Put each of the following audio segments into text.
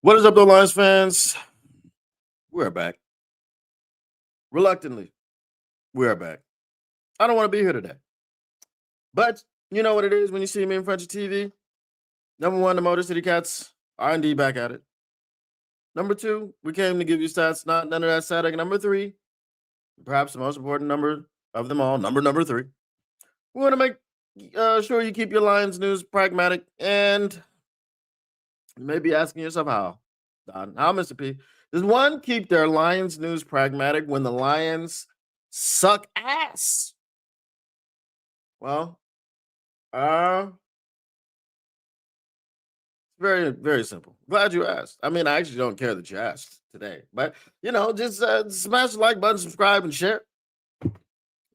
What is up, though, Lions fans? We're back. Reluctantly, we're back. I don't want to be here today. But you know what it is when you see me in front of TV? Number one, the Motor City Cats are indeed back at it. Number two, we came to give you stats, not none of that static. Number three, perhaps the most important number of them all, number three. We want to make sure you keep your Lions news pragmatic and you may be asking yourself how. Don, how, Mr. P? Does one keep their Lions news pragmatic when the Lions suck ass? Well, uh, very, very simple. Glad you asked. I mean, I actually don't care that you asked today, but just smash the like button, subscribe, and share.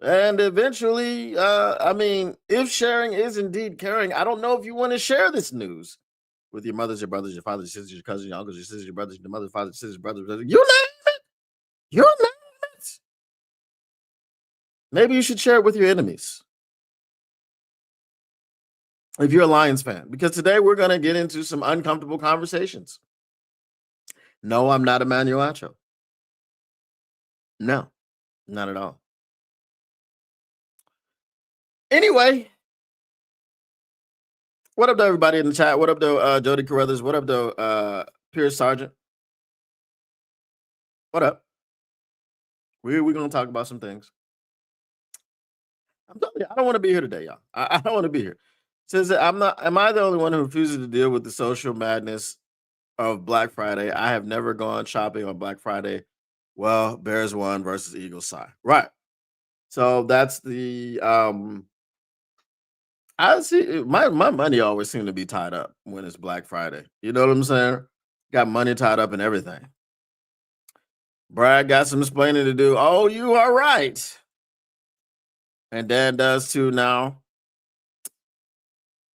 And eventually, I mean, if sharing is indeed caring, I don't know if you want to share this news with your mothers, your brothers, your fathers, your sisters, your cousins, your uncles, your sisters, your brothers, your mother, father, sisters, brothers, you name it. You name it. Maybe you should share it with your enemies. If you're a Lions fan, because today we're going to get into some uncomfortable conversations. No, I'm not Emmanuel Acho. No, not at all. Anyway, what up, though, everybody in the chat? What up, though, Jody Carruthers? What up, though, Pierce Sargent? What up? We're going to talk about some things. I'm telling you, I don't want to be here today, y'all. I don't want to be here. Says am I the only one who refuses to deal with the social madness of Black Friday? I have never gone shopping on Black Friday. Well, Bears won versus Eagles side. Right. So that's the I see my money always seems to be tied up when it's Black Friday. You know what I'm saying? Got money tied up in everything. Brad got some explaining to do. Oh, you are right. And Dad does too now.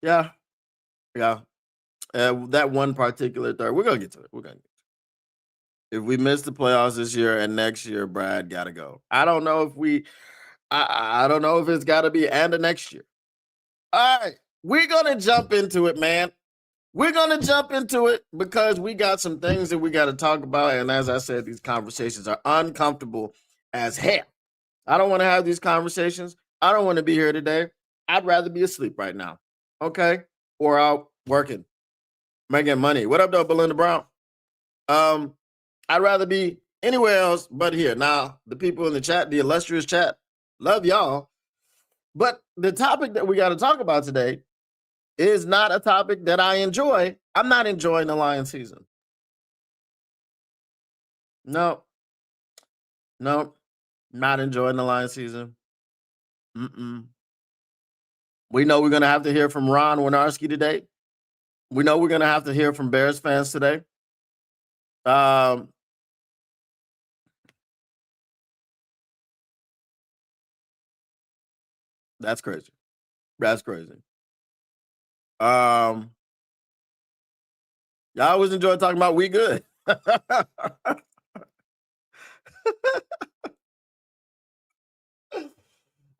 Yeah. Yeah. That one particular third, we're gonna get to it. We're gonna get to it. If we miss the playoffs this year and next year, Brad gotta go. I don't know if I don't know if it's gotta be and the next year. All right, we're gonna jump into it, man. We're gonna jump into it because we got some things that we gotta talk about. And as I said, these conversations are uncomfortable as hell. I don't want to have these conversations. I don't want to be here today. I'd rather be asleep right now. Okay. Or out working, making money. What up, though, Belinda Brown? I'd rather be anywhere else but here. Now, the people in the chat, the illustrious chat, love y'all. But the topic that we got to talk about today is not a topic that I enjoy. I'm not enjoying the Lion season. No, not enjoying the Lion season. We know we're going to have to hear from Ron Winarski today. We know we're going to have to hear from Bears fans today. That's crazy. That's crazy. Y'all always enjoy talking about we good.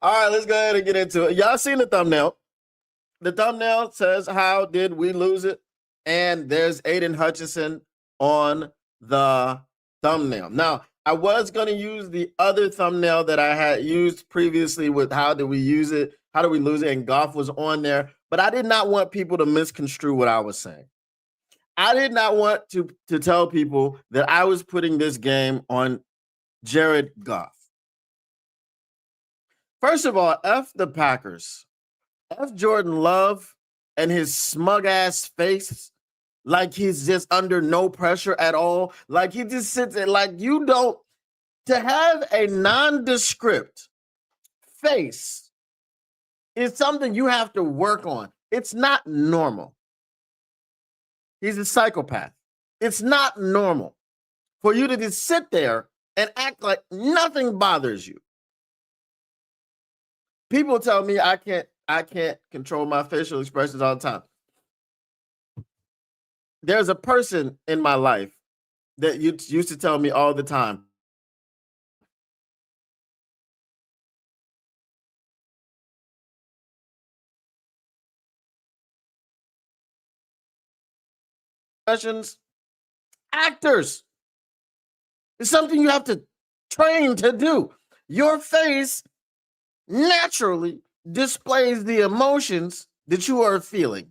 All right, let's go ahead and get into it. Y'all seen the thumbnail? The thumbnail says, "How did we lose it?" And there's Aiden Hutchinson on the thumbnail. Now, I was going to use the other thumbnail that I had used previously with "How did we use it? How did we lose it?" And Goff was on there, but I did not want people to misconstrue what I was saying. I did not want to tell people that I was putting this game on Jared Goff. First of all, F the Packers. F Jordan Love and his smug ass face, like he's just under no pressure at all. Like he just sits there, like you don't, to have a nondescript face is something you have to work on. It's not normal. He's a psychopath. It's not normal for you to just sit there and act like nothing bothers you. People tell me I can't control my facial expressions all the time. There's a person in my life that used to tell me all the time, expressions, actors. It's something you have to train to do. Your face naturally displays the emotions that you are feeling.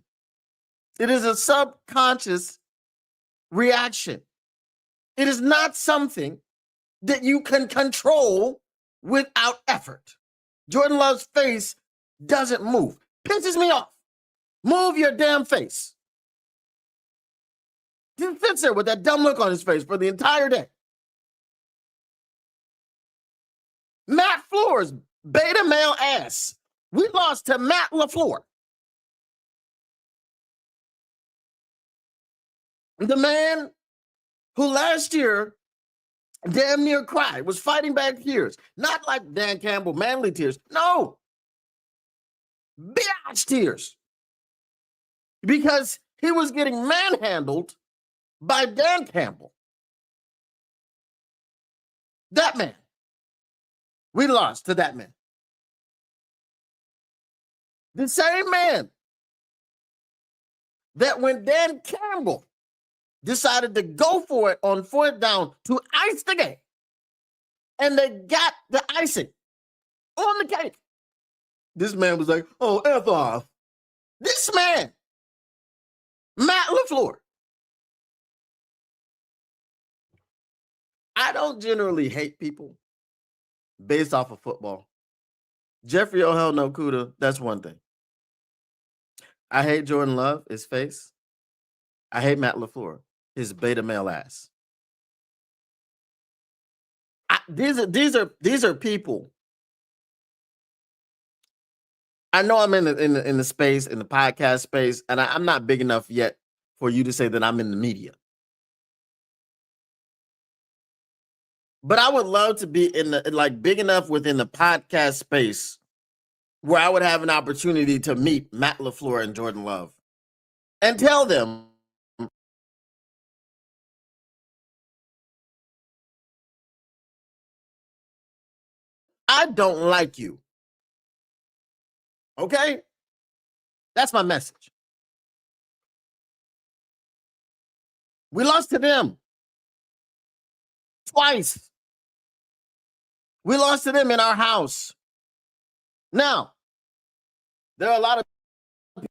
It is a subconscious reaction. It is not something that you can control without effort. Jordan Love's face doesn't move. Pisses me off. Move your damn face. He sits there with that dumb look on his face for the entire day. Matt Floor's beta male ass. We lost to Matt LaFleur. The man who last year damn near cried, was fighting back tears. Not like Dan Campbell, manly tears. No. Biatch tears. Because he was getting manhandled by Dan Campbell. That man. We lost to that man. The same man that when Dan Campbell decided to go for it on 4th down to ice the game, and they got the icing on the cake. This man was like, oh, F off. This man, Matt LaFleur. I don't generally hate people based off of football. Jeffrey O'Hell no Cuda, that's one thing. I hate Jordan Love, his face. I hate Matt LaFleur, his beta male ass. These are people. I know I'm in the space, in the podcast space, and I'm not big enough yet for you to say that I'm in the media. But I would love to be in the big enough within the podcast space where I would have an opportunity to meet Matt LaFleur and Jordan Love and tell them I don't like you. Okay? That's my message. We lost to them twice. We lost to them in our house. Now, there are a lot of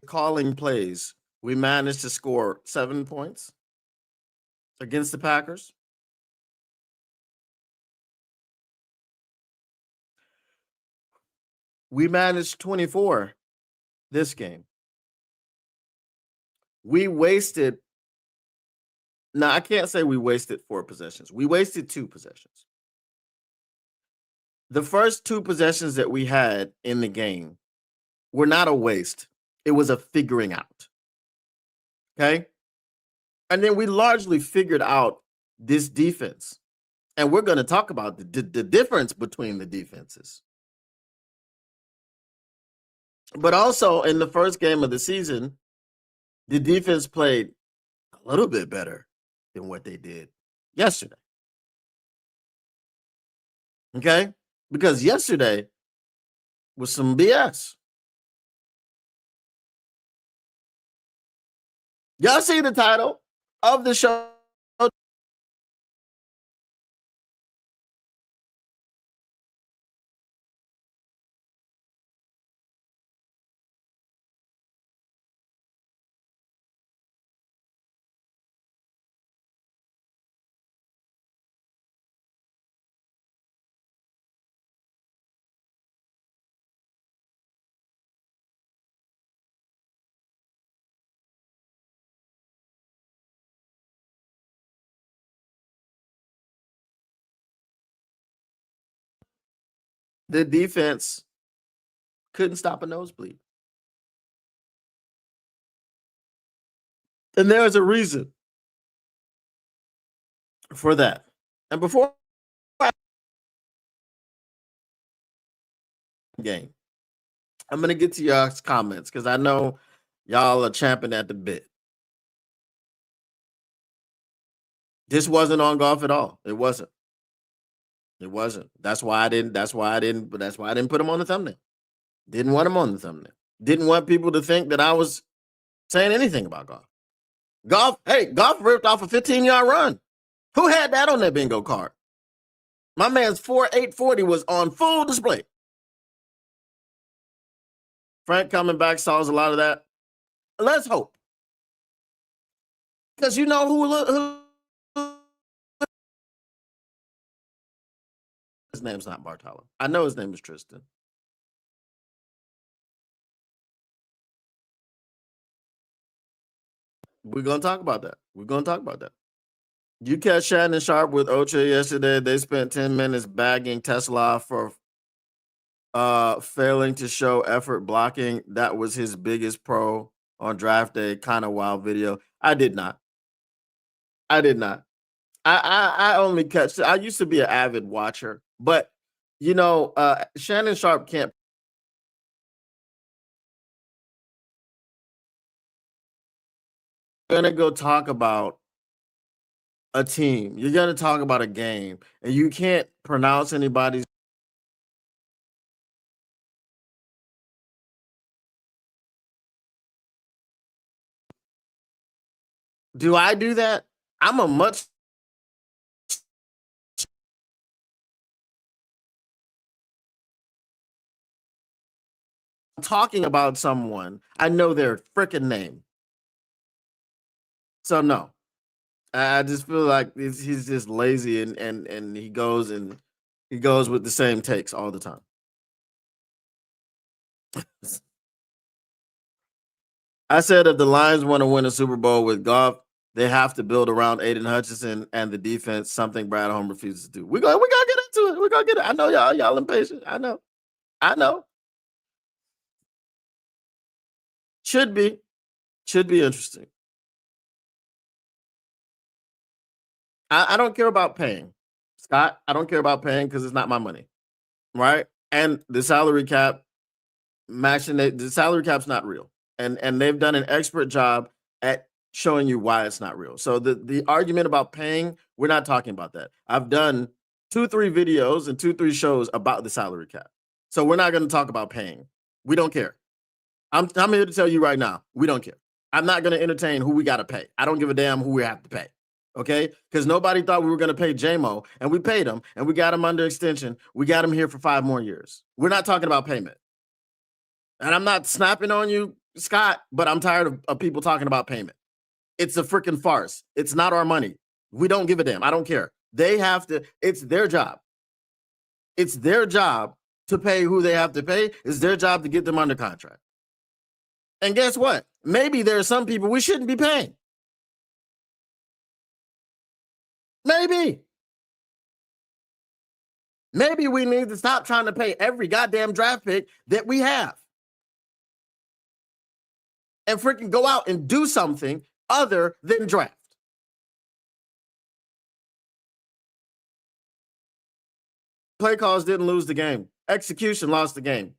calling plays. We managed to score 7 points against the Packers. We managed 24 this game. We wasted, now I can't say we wasted 4 possessions. We wasted 2 possessions. The first 2 possessions that we had in the game were not a waste. It was a figuring out. Okay? And then we largely figured out this defense. And we're going to talk about the difference between the defenses. But also in the first game of the season, the defense played a little bit better than what they did yesterday. Okay? Because yesterday was some BS. Y'all see the title of the show? The defense couldn't stop a nosebleed. And there's a reason for that. And before game, I'm going to get to y'all's comments because I know y'all are champing at the bit. This wasn't on golf at all. It wasn't. It wasn't. That's why I didn't put him on the thumbnail. Didn't want him on the thumbnail. Didn't want people to think that I was saying anything about Goff. Goff ripped off a 15-yard run. Who had that on their bingo card? My man's 4.840 was on full display. Frank coming back solves a lot of that. Let's hope. Because you know who his name's not Bartolo. I know his name is Tristan. We're going to talk about that. You catch Shannon Sharp with Ocha yesterday. They spent 10 minutes bagging Tesla for failing to show effort blocking. That was his biggest pro on draft day. Kind of wild video. I did not. I only catch. I used to be an avid watcher, but Shannon Sharp can't. You're gonna go talk about a team. You're gonna talk about a game, and you can't pronounce anybody's. Do I do that? I'm a much talking about someone. I know their freaking name. So no, I just feel like he's just lazy and he goes with the same takes all the time. I said if the Lions want to win a Super Bowl with Goff, they have to build around Aiden Hutchinson and the defense, something Brad Holmes refuses to do. We gotta get into it. We're gonna get it. I know y'all impatient. I know. Should be interesting. I don't care about paying, Scott. I don't care about paying because it's not my money, right? And the salary cap the salary cap's not real, and they've done an expert job at showing you why it's not real. So the argument about paying, we're not talking about that. I've done 2-3 videos and 2-3 shows about the salary cap, so we're not going to talk about paying. We don't care. I'm here to tell you right now, we don't care. I'm not going to entertain who we got to pay. I don't give a damn who we have to pay. Okay? Because nobody thought we were going to pay JMO, and we paid him, and we got him under extension. We got him here for 5 more years. We're not talking about payment. And I'm not snapping on you, Scott, but I'm tired of people talking about payment. It's a freaking farce. It's not our money. We don't give a damn. I don't care. They have to, it's their job. It's their job to pay who they have to pay. It's their job to get them under contract. And guess what? Maybe there are some people we shouldn't be paying. Maybe we need to stop trying to pay every goddamn draft pick that we have and freaking go out and do something other than draft. Play calls didn't lose the game. Execution lost the game.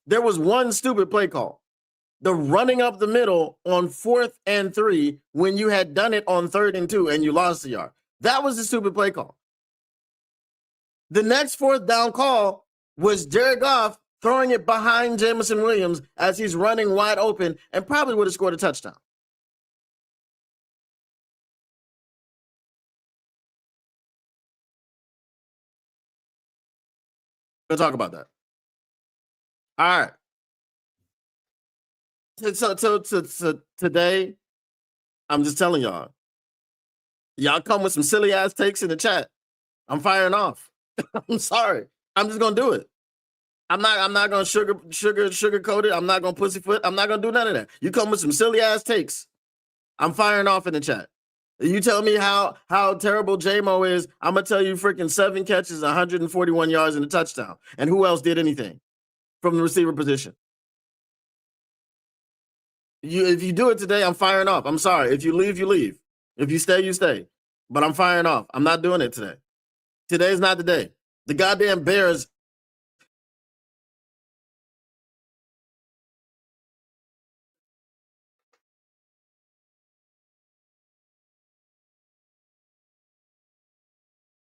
There was one stupid play call. The running up the middle on 4th and 3 when you had done it on 3rd and 2 and you lost the yard. That was the stupid play call. The next 4th down call was Jared Goff throwing it behind Jameson Williams as he's running wide open and probably would have scored a touchdown. We'll talk about that. All right. So today, I'm just telling y'all come with some silly ass takes in the chat. I'm firing off. I'm sorry. I'm just gonna do it. I'm not gonna sugarcoat it. I'm not gonna pussyfoot. I'm not gonna do none of that. You come with some silly ass takes. I'm firing off in the chat. You tell me how terrible JMO is. I'm gonna tell you freaking 7 catches, 141 yards, and a touchdown. And who else did anything from the receiver position? If you do it today, I'm firing off. I'm sorry. If you leave, you leave. If you stay, you stay. But I'm firing off. I'm not doing it today. Today's not the day. The goddamn Bears.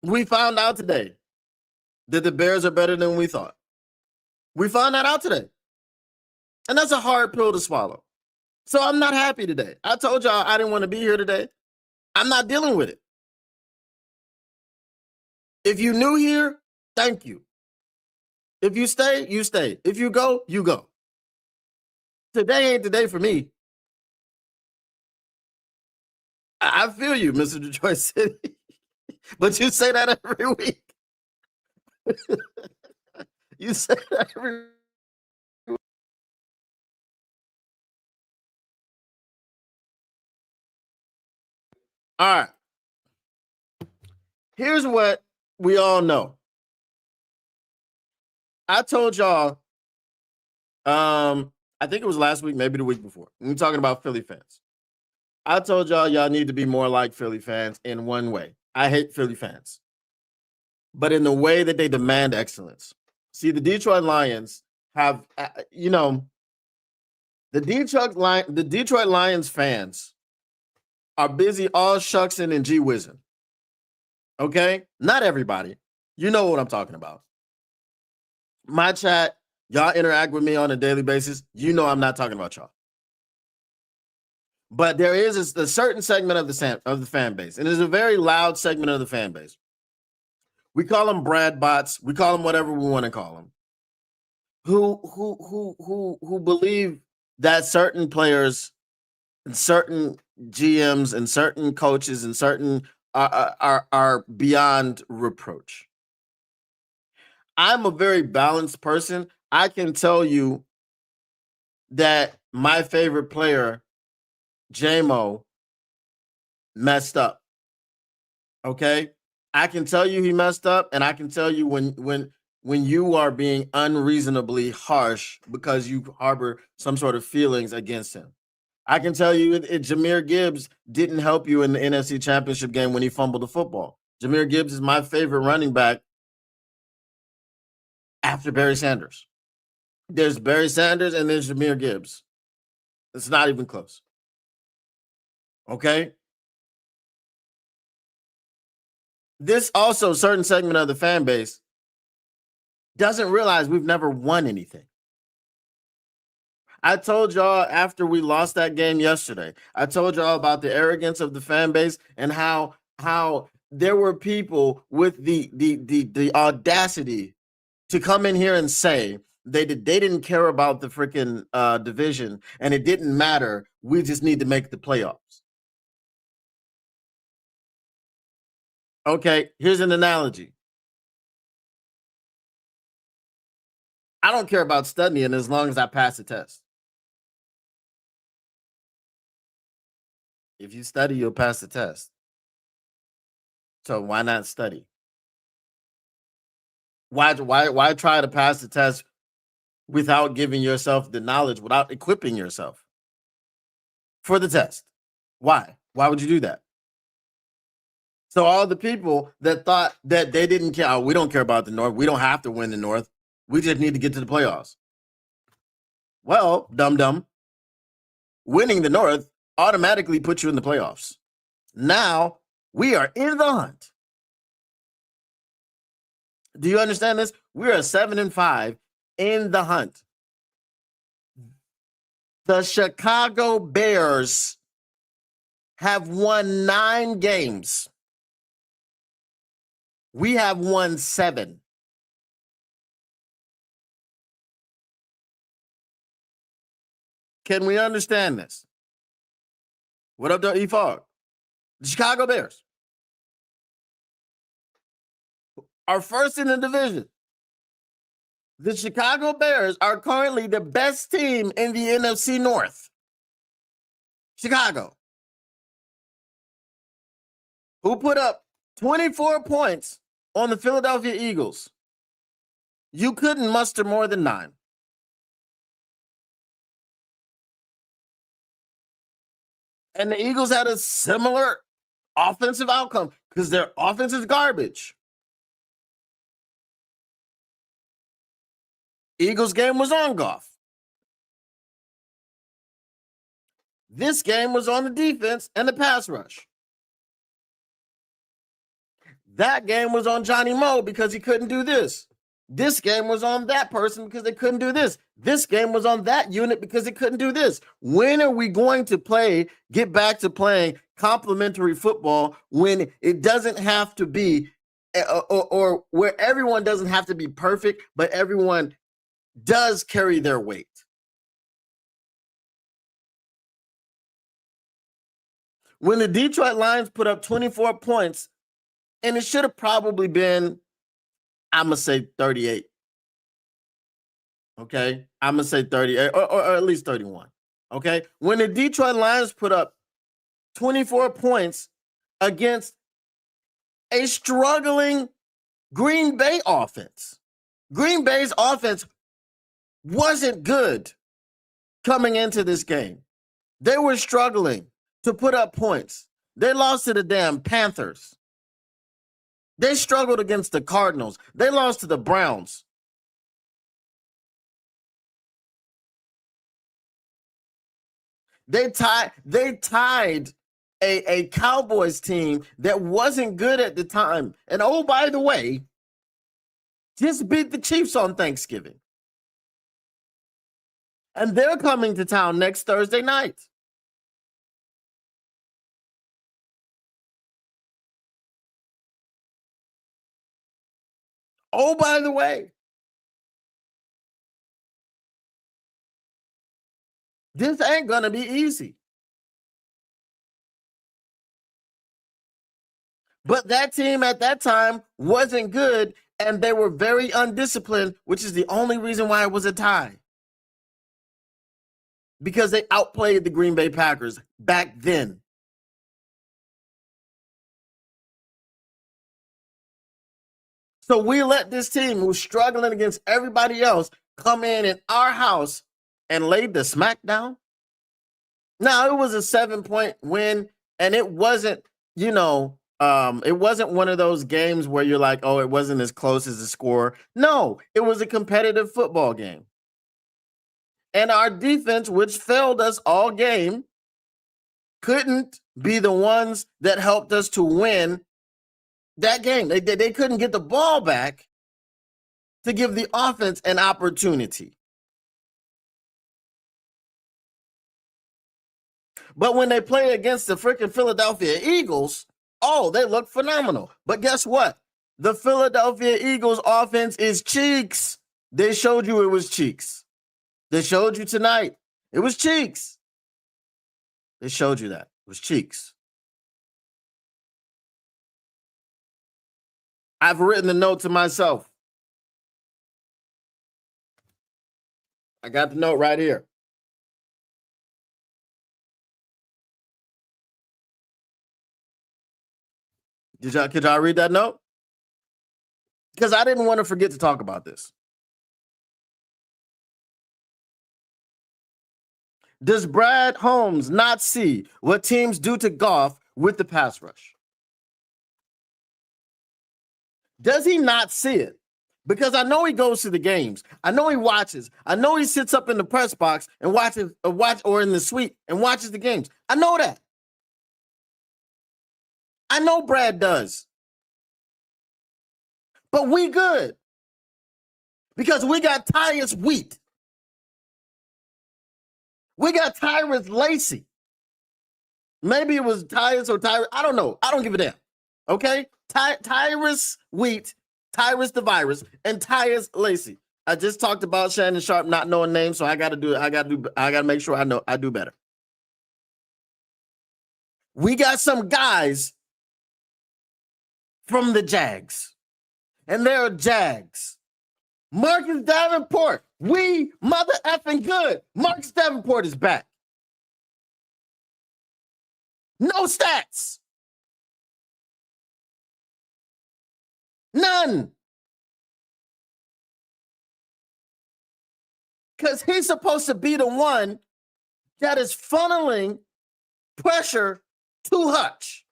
We found out today that the Bears are better than we thought. We found that out today. And that's a hard pill to swallow. So I'm not happy today. I told y'all I didn't want to be here today. I'm not dealing with it. If you new here, thank you. If you stay, you stay. If you go, you go. Today ain't the day for me. I feel you, Mr. Detroit City. But you say that every week. You say that every week. All right. Here's what we all know. I told y'all, I think it was last week, maybe the week before. We were talking about Philly fans. I told y'all need to be more like Philly fans in one way. I hate Philly fans, but in the way that they demand excellence. See, the Detroit Lions have, the Detroit Lions fans are busy all shucksing and gee whizzing. Okay, not everybody. You know what I'm talking about. My chat, y'all interact with me on a daily basis. You know I'm not talking about y'all. But there is a certain segment of the fan base, and it's a very loud segment of the fan base. We call them Brad bots. We call them whatever we want to call them. Who believe that certain players, and certain GMs, and certain coaches, and certain are beyond reproach. I'm a very balanced person. I can tell you that my favorite player, JMO, messed up. Okay? I can tell you he messed up, and I can tell you when you are being unreasonably harsh because you harbor some sort of feelings against him. I can tell you Jahmyr Gibbs didn't help you in the NFC Championship game when he fumbled the football. Jahmyr Gibbs is my favorite running back after Barry Sanders. There's Barry Sanders and there's Jahmyr Gibbs. It's not even close. Okay? This also certain segment of the fan base doesn't realize we've never won anything. I told y'all after we lost that game yesterday, I told y'all about the arrogance of the fan base and how there were people with the audacity to come in here and say they didn't care about the freaking division and it didn't matter. We just need to make the playoffs. Okay, here's an analogy. I don't care about studying as long as I pass the test. If you study, you'll pass the test. So why not study? Why try to pass the test without giving yourself the knowledge, without equipping yourself for the test? Why? Why would you do that? So all the people that thought that they didn't care, oh, we don't care about the North. We don't have to win the North. We just need to get to the playoffs. Well, dum-dum, winning the North automatically puts you in the playoffs. Now we are in the hunt. Do you understand this? We are 7-5 in the hunt. The Chicago Bears have won 9 games. We have won 7. Can we understand this? What up, E-Fog? The Chicago Bears are first in the division. The Chicago Bears are currently the best team in the NFC North. Chicago, who put up 24 points on the Philadelphia Eagles. You couldn't muster more than 9. And the Eagles had a similar offensive outcome because their offense is garbage. Eagles game was on Goff. This game was on the defense and the pass rush. That game was on Johnny Moe because he couldn't do this. This game was on that person because they couldn't do this. This game was on that unit because it couldn't do this. When are we going to get back to playing complementary football when it doesn't have to be, or where everyone doesn't have to be perfect, but everyone does carry their weight? When the Detroit Lions put up 24 points, and it should have probably been, I'm going to say 38. Okay? I'm going to say 38 or at least 31. Okay? When the Detroit Lions put up 24 points against a struggling Green Bay offense. Green Bay's offense wasn't good coming into this game. They were struggling to put up points. They lost to the damn Panthers. They struggled against the Cardinals. They lost to the Browns. They tied a Cowboys team that wasn't good at the time. And oh, by the way, just beat the Chiefs on Thanksgiving. And they're coming to town next Thursday night. Oh, by the way, this ain't going to be easy. But that team at that time wasn't good, and they were very undisciplined, which is the only reason why it was a tie. Because they outplayed the Green Bay Packers back then. So we let this team who's struggling against everybody else come in our house and lay the smackdown. Now, it was a 7-point win, and it wasn't, it wasn't one of those games where you're like, oh, it wasn't as close as the score. No, it was a competitive football game. And our defense, which failed us all game, couldn't be the ones that helped us to win that game. They couldn't get the ball back to give the offense an opportunity. But when they play against the freaking Philadelphia Eagles, oh, they look phenomenal. But guess what? The Philadelphia Eagles offense is cheeks. They showed you it was cheeks. They showed you tonight. It was cheeks. They showed you that. It was cheeks. I've written a note to myself. I got the note right here. Could y'all read that note? Because I didn't want to forget to talk about this. Does Brad Holmes not see what teams do to Goff with the pass rush? Does he not see it? Because I know he goes to the games. I know he watches. I know he sits up in the press box and watches, or in the suite and watches the games. I know that. I know Brad does. But we good. Because we got Tyus Wheat. We got Tyrus Lacey. Maybe it was Tyus or Tyrus. I don't know. I don't give a damn. Okay? Tyrus Wheat, Tyrus the Virus, and Tyus Lacey. I just talked about Shannon Sharp not knowing names, so I gotta make sure I do better. We got some guys from the Jags. And they're Jags. Marcus Davenport. We mother effing good. Marcus Davenport is back. No stats. None. Because he's supposed to be the one that is funneling pressure to Hutch.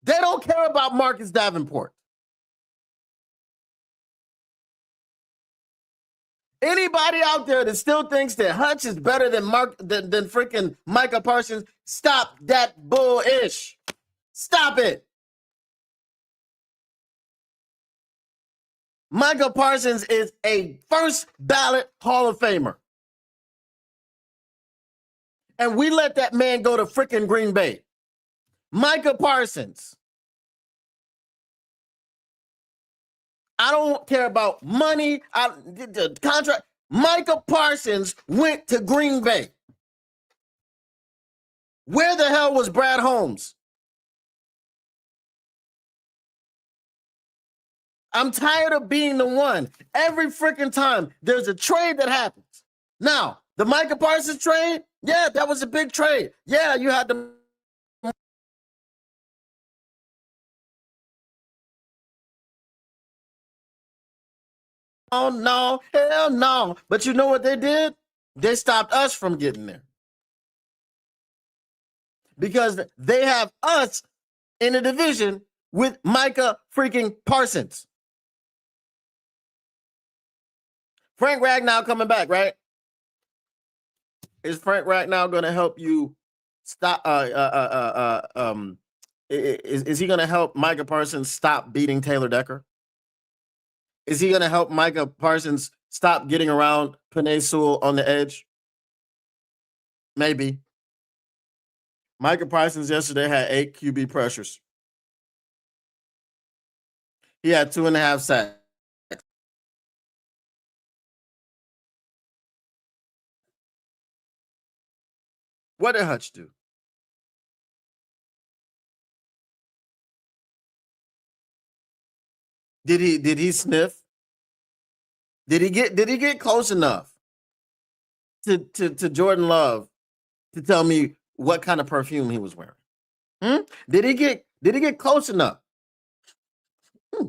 They don't care about Marcus Davenport. Anybody out there that still thinks that Hutch is better than freaking Micah Parsons, stop that bullish. Stop it. Micah Parsons is a first ballot Hall of Famer. And we let that man go to freaking Green Bay. Micah Parsons. I don't care about money, the contract. Micah Parsons went to Green Bay. Where the hell was Brad Holmes? I'm tired of being the one. Every freaking time there's a trade that happens. Now, the Micah Parsons trade, yeah, that was a big trade. Yeah, you had the oh no, hell no. But you know what they did? They stopped us from getting there. Because they have us in a division with Micah freaking Parsons. Frank Ragnow coming back, right? Is Frank Ragnow going to help you stop? Is he going to help Micah Parsons stop beating Taylor Decker? Is he going to help Micah Parsons stop getting around Penei Sewell on the edge? Maybe. Micah Parsons yesterday had 8 QB pressures. He had 2.5 sacks. What did Hutch do? Did he sniff? Did he get close enough to Jordan Love to tell me what kind of perfume he was wearing? Did he get close enough?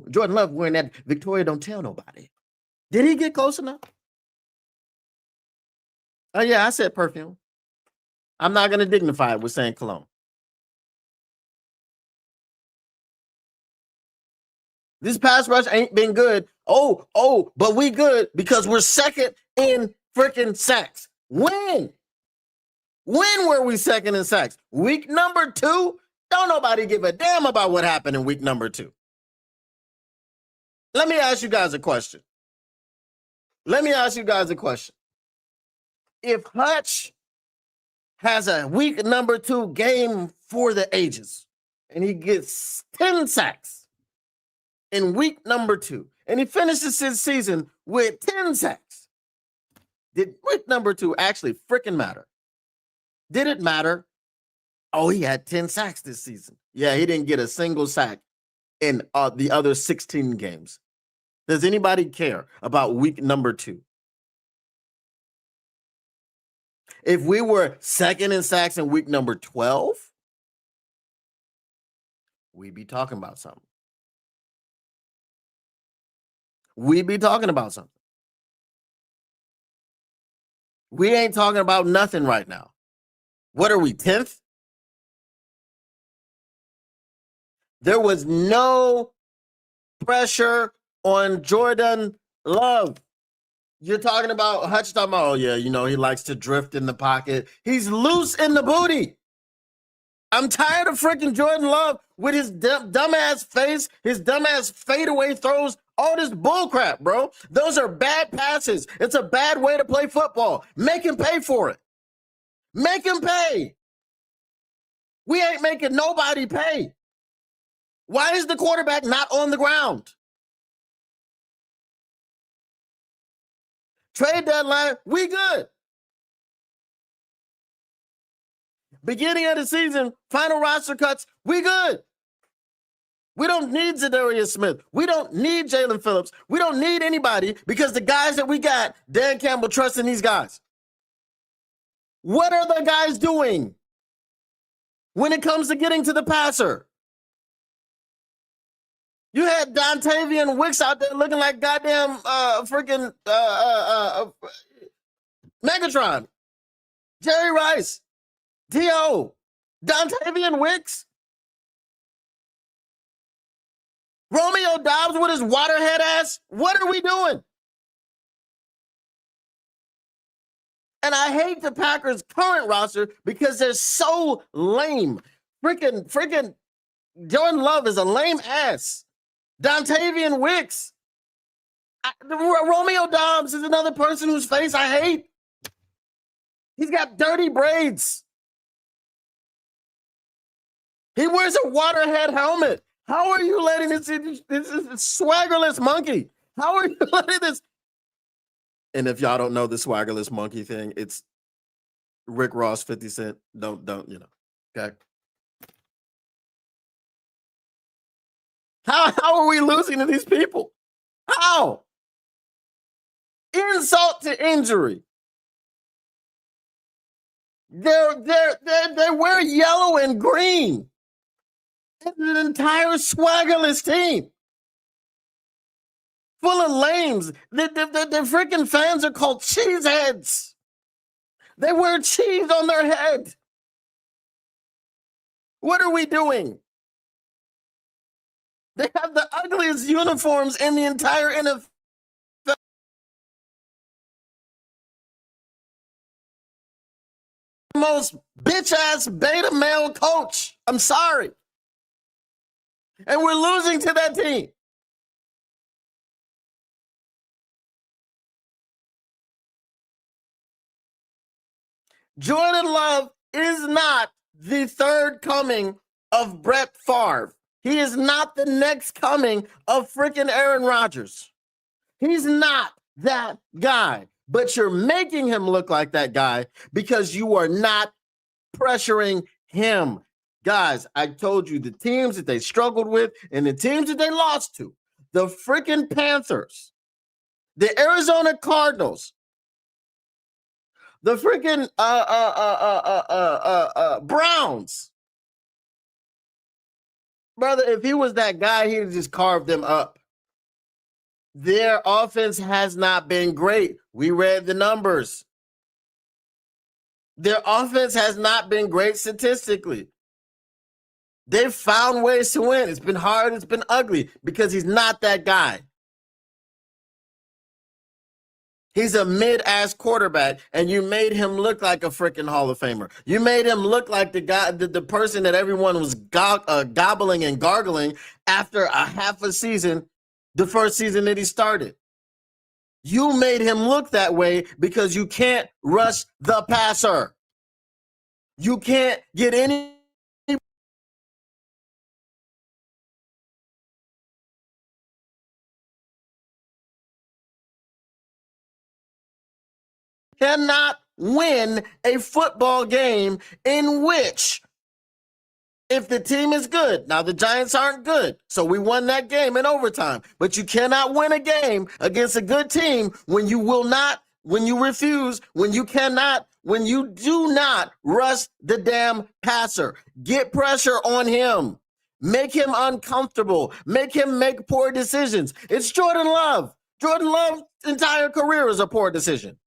Jordan Love wearing that Victoria Don't Tell Nobody. Did he get close enough? Oh yeah, I said perfume. I'm not going to dignify it with saying cologne. This pass rush ain't been good. Oh, but we good because we're second in freaking sacks. When? When were we second in sacks? Week number 2? Don't nobody give a damn about what happened in week number 2. Let me ask you guys a question. If Hutch has a week number 2 game for the ages and he gets 10 sacks in week number 2 and he finishes his season with 10 sacks, did week number 2 actually freaking matter? Did it matter? Oh, he had 10 sacks this season. Yeah, he didn't get a single sack in the other 16 games. Does anybody care about week number 2? If we were second in sacks in week number 12, we'd be talking about something. We ain't talking about nothing right now. What are we, 10th? There was no pressure on Jordan Love. You're talking about Hutch talking about, oh yeah, you know, he likes to drift in the pocket. He's loose in the booty. I'm tired of freaking Jordan Love with his dumbass face, his dumbass fadeaway throws, all this bullcrap, bro. Those are bad passes. It's a bad way to play football. Make him pay for it. Make him pay. We ain't making nobody pay. Why is the quarterback not on the ground? Trade deadline, we good. Beginning of the season, final roster cuts, we good. We don't need Zadarius Smith. We don't need Jalen Phillips. We don't need anybody because the guys that we got, Dan Campbell trusts in these guys. What are the guys doing when it comes to getting to the passer? You had Dontavian Wicks out there looking like goddamn freaking Megatron. Jerry Rice. T.O. Dontavian Wicks. Romeo Dobbs with his waterhead ass. What are we doing? And I hate the Packers' current roster because they're so lame. Freaking Jordan Love is a lame ass. Dontavian Wicks. Romeo Dobbs is another person whose face I hate. He's got dirty braids. He wears a waterhead helmet. How are you letting this swaggerless monkey? How are you letting this? And if y'all don't know the swaggerless monkey thing, it's Rick Ross, 50 Cent. Don't you know? Okay. How are we losing to these people? How? Insult to injury. They wear yellow and green. It's an entire swaggerless team full of lames. The freaking fans are called cheeseheads. They wear cheese on their head. What are we doing? They have the ugliest uniforms in the entire NFL. Most bitch ass beta male coach. I'm sorry. And we're losing to that team. Jordan Love is not the third coming of Brett Favre. He is not the next coming of freaking Aaron Rodgers. He's not that guy. But you're making him look like that guy because you are not pressuring him. Guys, I told you the teams that they struggled with and the teams that they lost to, the freaking Panthers, the Arizona Cardinals, the freaking Browns. Brother, if he was that guy, he'd just carve them up. Their offense has not been great. We read the numbers. Their offense has not been great statistically. They've found ways to win. It's been hard. It's been ugly because he's not that guy. He's a mid-ass quarterback, and you made him look like a freaking Hall of Famer. You made him look like the guy, the person that everyone was gobbling and gargling after a half a season, the first season that he started. You made him look that way because you can't rush the passer. You can't get any. Cannot win a football game in which, if the team is good, now the Giants aren't good, so we won that game in overtime, but you cannot win a game against a good team when you will not, when you refuse, when you cannot, when you do not rush the damn passer. Get pressure on him. Make him uncomfortable. Make him make poor decisions. It's Jordan Love. Jordan Love's entire career is a poor decision.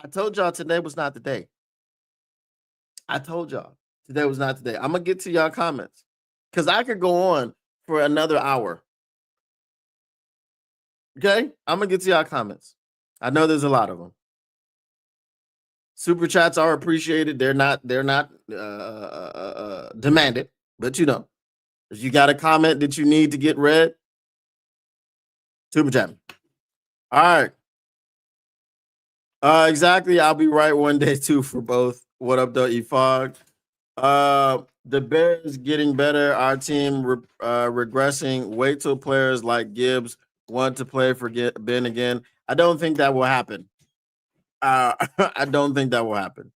I told y'all today was not the day. I told y'all today was not the day. I'm gonna get to y'all comments because I could go on for another hour. Okay, I'm gonna get to y'all comments. I know there's a lot of them. Super chats are appreciated. They're not demanded, but you know, if you got a comment that you need to get read, super chat. All right. Exactly. I'll be right one day too for both. What up, though, Efog? The Bears getting better. Our team regressing. Wait till players like Gibbs want to play for Ben again. I don't think that will happen. I don't think that will happen.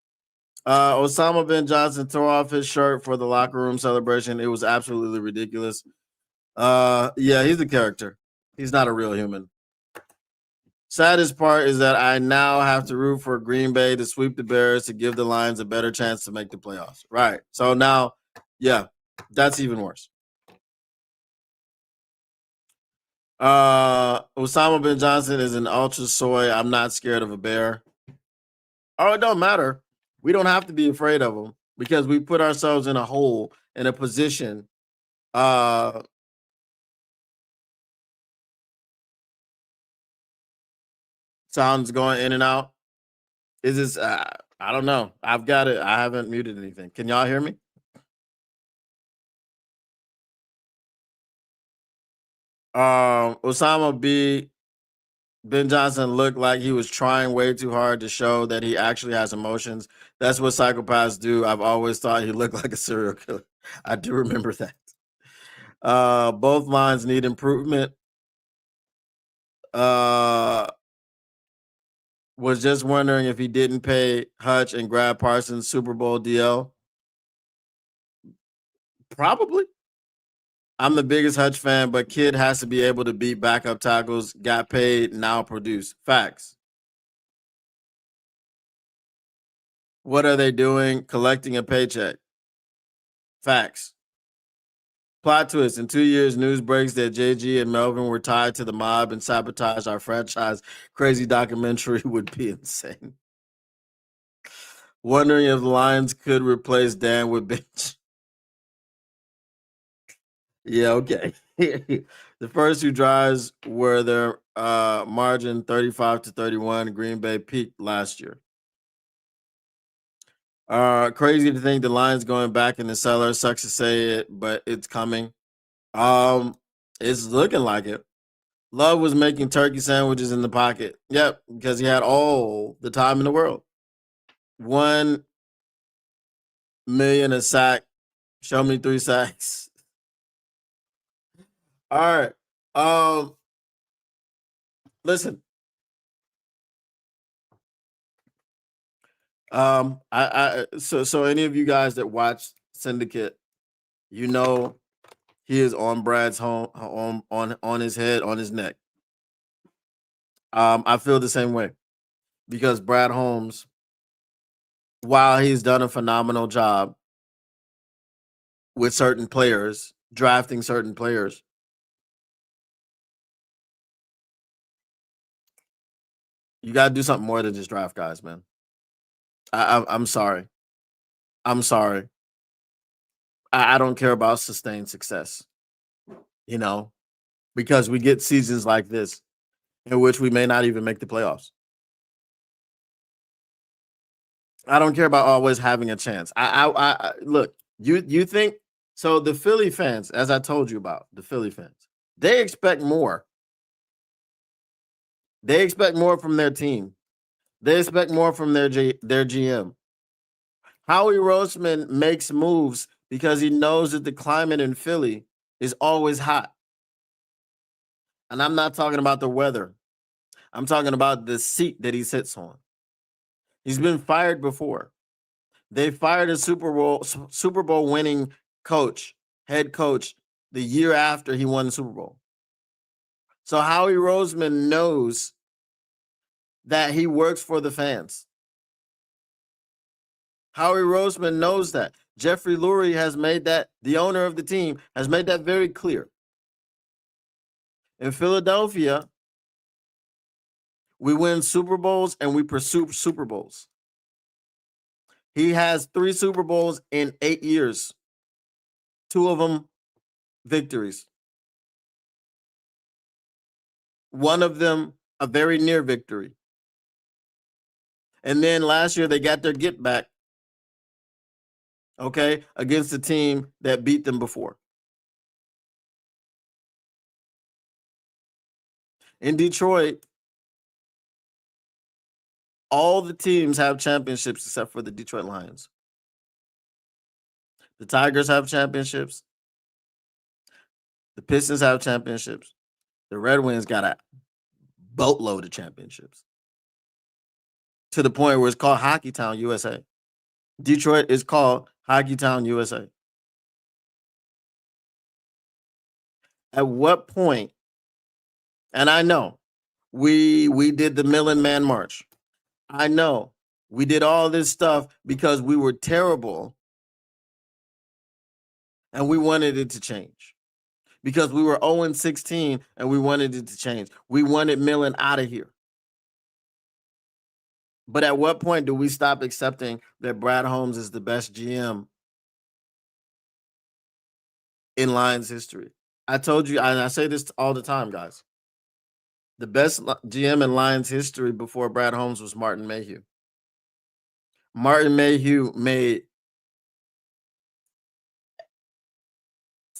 Osama bin Johnson tore off his shirt for the locker room celebration. It was absolutely ridiculous. Yeah, he's a character. He's not a real human. Saddest part is that I now have to root for Green Bay to sweep the Bears to give the Lions a better chance to make the playoffs. Right. So now, yeah, that's even worse. Osama bin Johnson is an ultra soy. I'm not scared of a bear. Oh, it don't matter. We don't have to be afraid of them because we put ourselves in a hole, in a position. Sounds going in and out. Is this? I don't know. I've got it. I haven't muted anything. Can y'all hear me? Osama Ben Johnson looked like he was trying way too hard to show that he actually has emotions. That's what psychopaths do. I've always thought he looked like a serial killer. I do remember that. Both lines need improvement. Uh, was just wondering if he didn't pay Hutch and grab Parsons Super Bowl DL. Probably. I'm the biggest Hutch fan, but kid has to be able to beat backup tackles. Got paid, now produce. Facts. What are they doing? Collecting a paycheck. Facts. Plot twist. In 2 years, news breaks that JG and Melvin were tied to the mob and sabotaged our franchise. Crazy documentary would be insane. Wondering if the Lions could replace Dan with bench. Yeah, okay. The first two drives were their margin 35-31. Green Bay peaked last year. Crazy to think the Lions going back in the cellar. Sucks to say it, but it's coming. Um, it's looking like it. Love was making turkey sandwiches in the pocket. Yep, because he had all the time in the world. 1 million a sack. Show me 3 sacks. All right. Listen. So any of you guys that watch Syndicate, you know he is on Brad's home on his head, on his neck. I feel the same way because Brad Holmes, while he's done a phenomenal job with certain players, drafting certain players, you got to do something more than just draft guys, man. I'm sorry. I'm sorry. I don't care about sustained success, you know, because we get seasons like this in which we may not even make the playoffs. I don't care about always having a chance. I look. You think so? The Philly fans, as I told you about, the Philly fans, they expect more. They expect more from their team. They expect more from their GM. Howie Roseman makes moves because he knows that the climate in Philly is always hot. And I'm not talking about the weather. I'm talking about the seat that he sits on. He's been fired before. They fired a Super Bowl winning head coach, the year after he won the Super Bowl. So Howie Roseman knows that he works for the fans. Howie Roseman knows that. Jeffrey Lurie has made that, the owner of the team, has made that very clear. In Philadelphia, we win Super Bowls and we pursue Super Bowls. He has 3 Super Bowls in 8 years. 2 of them victories. One of them a very near victory. And then last year they got their get back, okay, against a team that beat them before. In Detroit, all the teams have championships except for the Detroit Lions. The Tigers have championships. The Pistons have championships. The Red Wings got a boatload of championships to the point where it's called Hockey Town, USA. Detroit is called Hockey Town, USA. At what point, and I know we did the Millen Man March. I know we did all this stuff because we were terrible and we wanted it to change. Because we were 0-16 and we wanted it to change. We wanted Millen out of here. But at what point do we stop accepting that Brad Holmes is the best GM in Lions history? I told you, and I say this all the time, guys. The best GM in Lions history before Brad Holmes was Martin Mayhew. Martin Mayhew made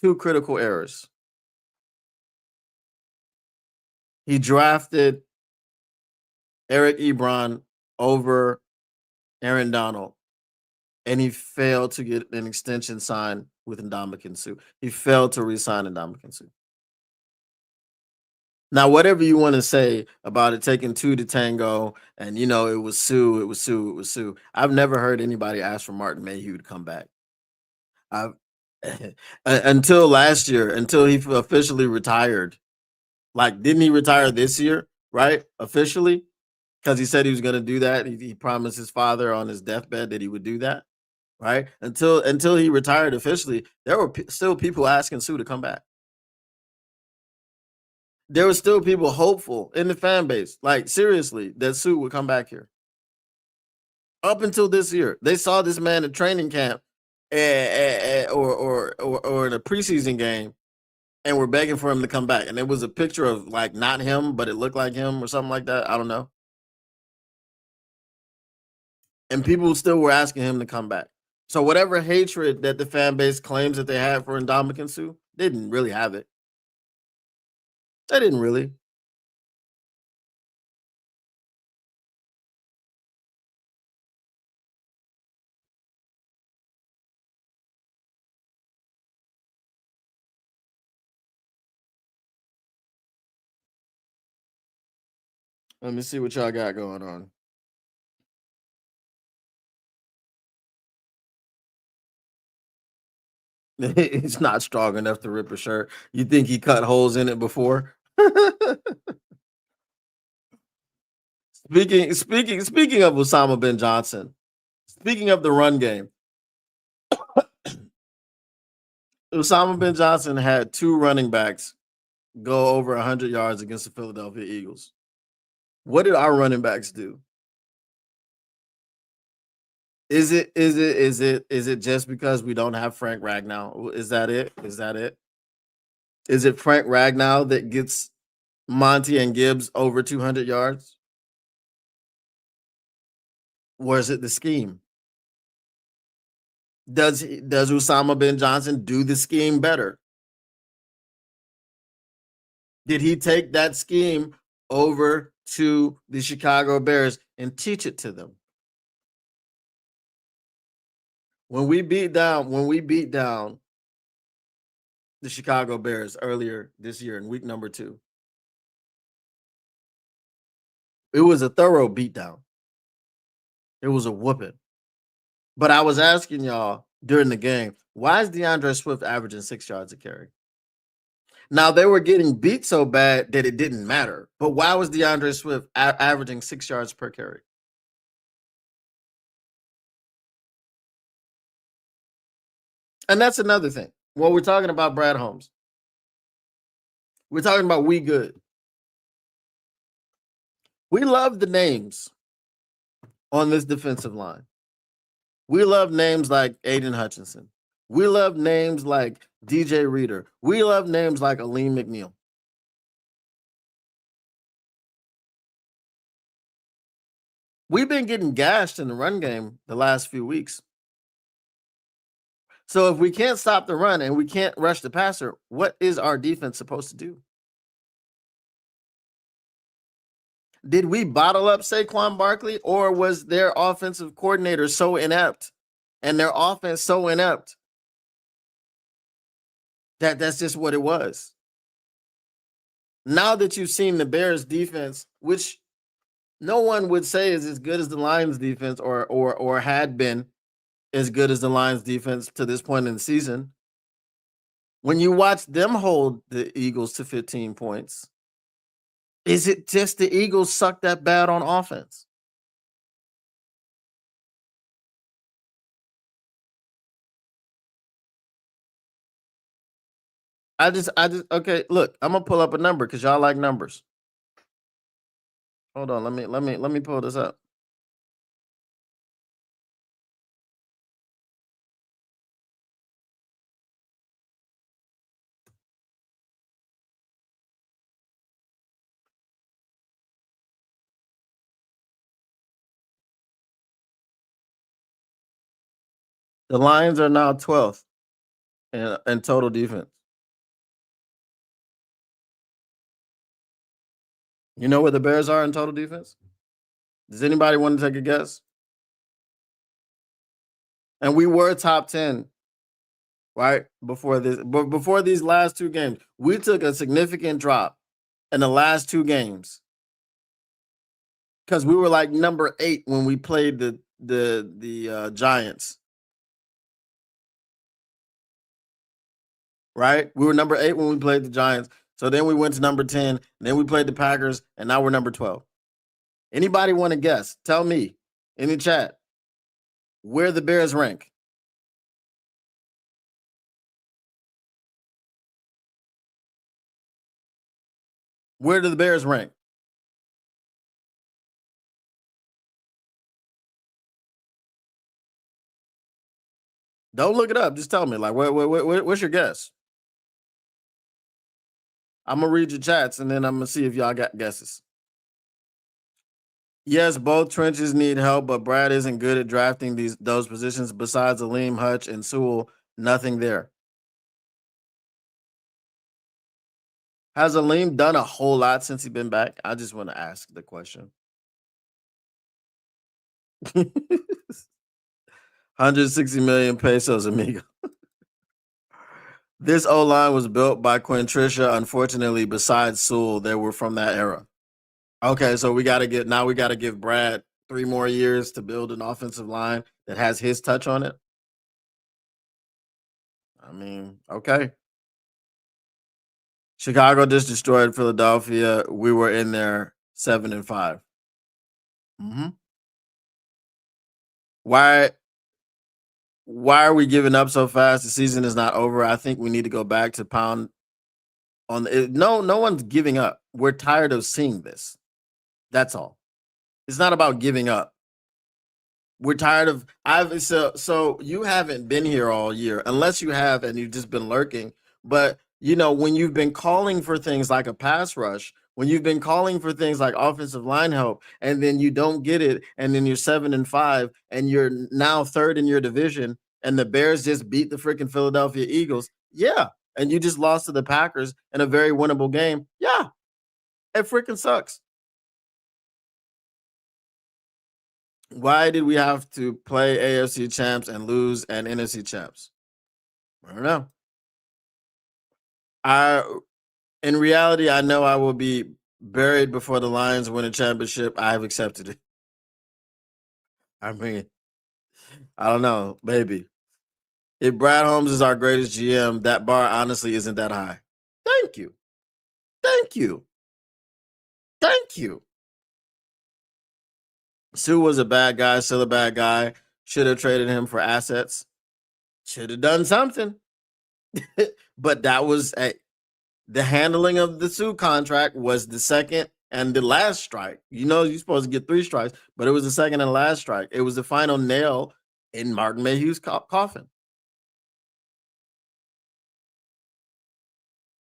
2 critical errors. He drafted Eric Ebron over Aaron Donald, and he failed to get an extension signed with Ndamukong Suh. He failed to re-sign Ndamukong Suh. Now, whatever you want to say about it taking two to tango, and it was Sue, it was Sue, it was Sue. I've never heard anybody ask for Martin Mayhew to come back. I've until last year, until he officially retired. Like, didn't he retire this year? Right, officially, because he said he was going to do that. He promised his father on his deathbed that he would do that. Right, until he retired officially, there were still people asking Sue to come back. There were still people hopeful in the fan base, like seriously, that Sue would come back here. Up until this year, they saw this man in training camp, or in a preseason game, and were begging for him to come back. And it was a picture of like not him, but it looked like him or something like that. I don't know. And people still were asking him to come back. So whatever hatred that the fan base claims that they had for Ndamukong Suh, they didn't really have it. They didn't really. Let me see what y'all got going on. It's not strong enough to rip a shirt. You think he cut holes in it before? Speaking of Osama bin Johnson, speaking of the run game, Osama bin Johnson had two running backs go over 100 yards against the Philadelphia Eagles. What did our running backs do? Is it just because we don't have Frank Ragnow? Is that it? Is that it? Is it Frank Ragnow that gets Monty and Gibbs over 200 yards? Or is it the scheme? Does Osama bin Johnson do the scheme better? Did he take that scheme over to the Chicago Bears and teach it to them? When we beat down the Chicago Bears earlier this year in week number 2, it was a thorough beatdown. It was a whooping. But I was asking y'all during the game, why is DeAndre Swift averaging 6 yards a carry? Now, they were getting beat so bad that it didn't matter. But why was DeAndre Swift averaging 6 yards per carry? And that's another thing. Well, we're talking about Brad Holmes. We're talking about we good. We love the names on this defensive line. We love names like Aiden Hutchinson. We love names like DJ Reader. We love names like Aleem McNeil. We've been getting gashed in the run game the last few weeks. So if we can't stop the run and we can't rush the passer, what is our defense supposed to do? Did we bottle up Saquon Barkley, or was their offensive coordinator so inept and their offense so inept that that's just what it was? Now that you've seen the Bears defense, which no one would say is as good as the Lions defense or had been as good as the Lions defense to this point in the season, when you watch them hold the Eagles to 15 points, is it just the Eagles suck that bad on offense? I just okay. Look, I'm gonna pull up a number because y'all like numbers. Hold on, let me pull this up. The Lions are now 12th in total defense. You know where the Bears are in total defense? Does anybody want to take a guess? And we were top 10, right? Before these last two games, we took a significant drop in the last two games because we were like number 8 when we played the Giants, right? We were number 8 when we played the Giants. So then we went to number 10, and then we played the Packers, and now we're number 12. Anybody want to guess? Tell me in the chat where the Bears rank. Where do the Bears rank? Don't look it up. Just tell me. Like, what's your guess? I'm gonna read your chats and then I'm gonna see if y'all got guesses. Yes, both trenches need help, but Brad isn't good at drafting those positions. Besides Aleem, Hutch, and Sewell, nothing there. Has Aleem done a whole lot since he's been back? I just want to ask the question. 160 million pesos, amigo. This O line was built by Quintricia. Unfortunately, besides Sewell, they were from that era. Okay, so we got to give Brad 3 more years to build an offensive line that has his touch on it. I mean, okay. Chicago just destroyed Philadelphia. We were in there 7-5. Mm-hmm. Why? Why are we giving up so fast? The season is not over. I think we need to go back to pound on. No one's giving up. We're tired of seeing this. That's all. It's not about giving up. We're tired of so you haven't been here all year unless you have and you've just been lurking. But when you've been calling for things like a pass rush, when you've been calling for things like offensive line help, and then you don't get it, and then you're 7-5, and you're now third in your division, and the Bears just beat the freaking Philadelphia Eagles. Yeah. And you just lost to the Packers in a very winnable game. Yeah, it freaking sucks. Why did we have to play AFC champs and lose an NFC champs? I don't know. In reality, I know I will be buried before the Lions win a championship. I have accepted it. I mean, I don't know, maybe. If Brad Holmes is our greatest GM, that bar honestly isn't that high. Thank you. Thank you. Thank you. Sue was a bad guy, still a bad guy. Should have traded him for assets. Should have done something. But that was the handling of the Sue contract was the second and the last strike. You're supposed to get 3 strikes, but it was the second and last strike. It was the final nail in Martin Mayhew's coffin.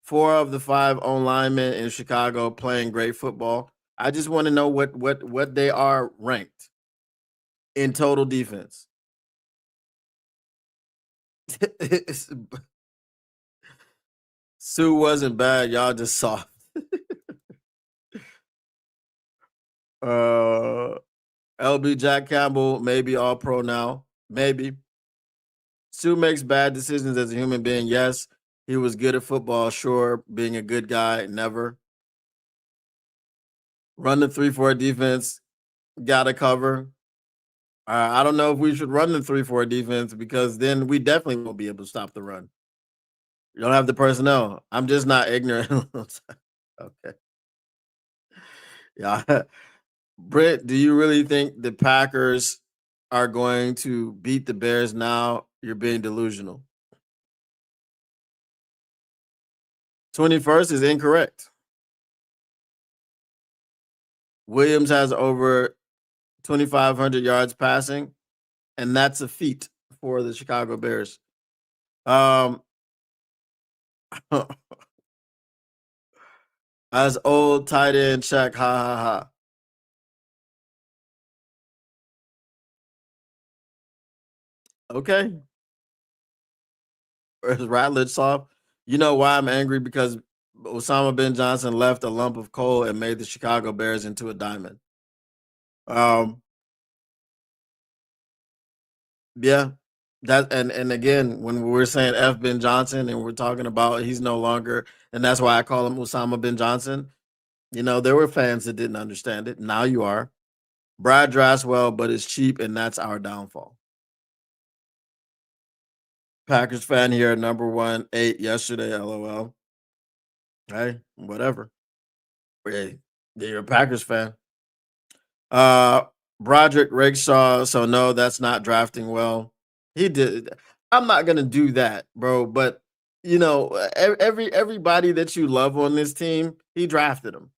4 of the 5 on linemen in Chicago playing great football. I just want to know what they are ranked in total defense. Sue wasn't bad. Y'all just soft. LB Jack Campbell, maybe all pro now. Maybe. Sue makes bad decisions as a human being. Yes. He was good at football. Sure. Being a good guy. Never. Run the 3-4 defense. Gotta cover. I don't know if we should run the 3-4 defense because then we definitely won't be able to stop the run. You don't have the personnel. I'm just not ignorant. Okay. Yeah. Britt, do you really think the Packers are going to beat the Bears now? You're being delusional. 21st is incorrect. Williams has over 2,500 yards passing, and that's a feat for the Chicago Bears. As old tight end check, ha ha ha. Okay. Is Ratledge soft? You know why I'm angry? Because Osama bin Johnson left a lump of coal and made the Chicago Bears into a diamond. Um, yeah, that and again, when we're saying F. Ben Johnson and we're talking about he's no longer, and that's why I call him Osama bin Johnson. You know, there were fans that didn't understand it. Now you are. Brad drafts well, but it's cheap, and that's our downfall. Packers fan here, number one, 8 yesterday, LOL. Hey, whatever. Hey, you're a Packers fan. Uh Broderick Rickshaw, so no, that's not drafting well. He did. I'm not gonna do that, bro. But you know, everybody that you love on this team, he drafted him.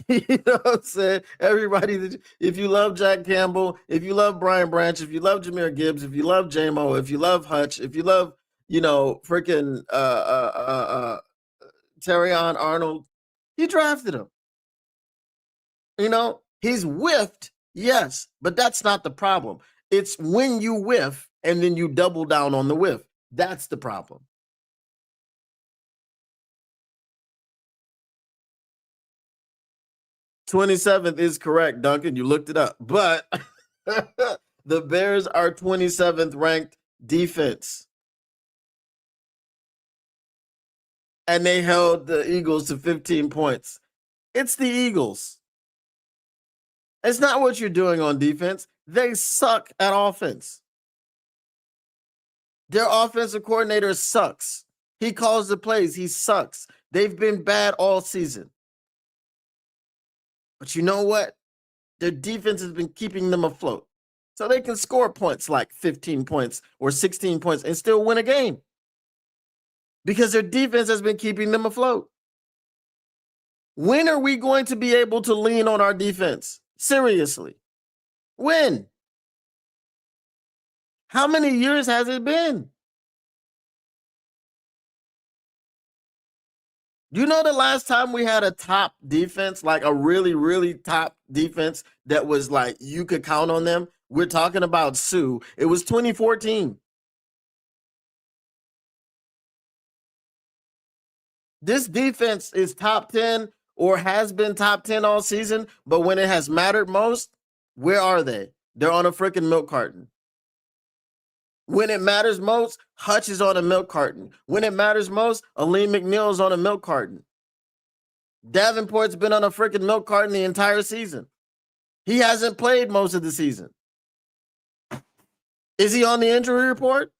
You know what I'm saying? Everybody that if you love Jack Campbell, if you love Brian Branch, if you love Jameer Gibbs, if you love JMO, if you love Hutch, if you love, freaking Terrion Arnold, he drafted him. He's whiffed, yes, but that's not the problem. It's when you whiff and then you double down on the whiff. That's the problem. 27th is correct, Duncan. You looked it up. But the Bears are 27th ranked defense. And they held the Eagles to 15 points. It's the Eagles. It's not what you're doing on defense. They suck at offense. Their offensive coordinator sucks. He calls the plays. He sucks. They've been bad all season. But you know what? Their defense has been keeping them afloat. So they can score points like 15 points or 16 points and still win a game. Because their defense has been keeping them afloat. When are we going to be able to lean on our defense? Seriously. When? How many years has it been? You know the last time we had a top defense, like a really, really top defense that was like you could count on them? We're talking about Sue. It was 2014. This defense is top 10 or has been top 10 all season, but when it has mattered most, where are they? They're on a freaking milk carton. When it matters most, Hutch is on a milk carton. When it matters most, Aleem McNeil is on a milk carton. Davenport's been on a freaking milk carton the entire season. He hasn't played most of the season. Is he on the injury report?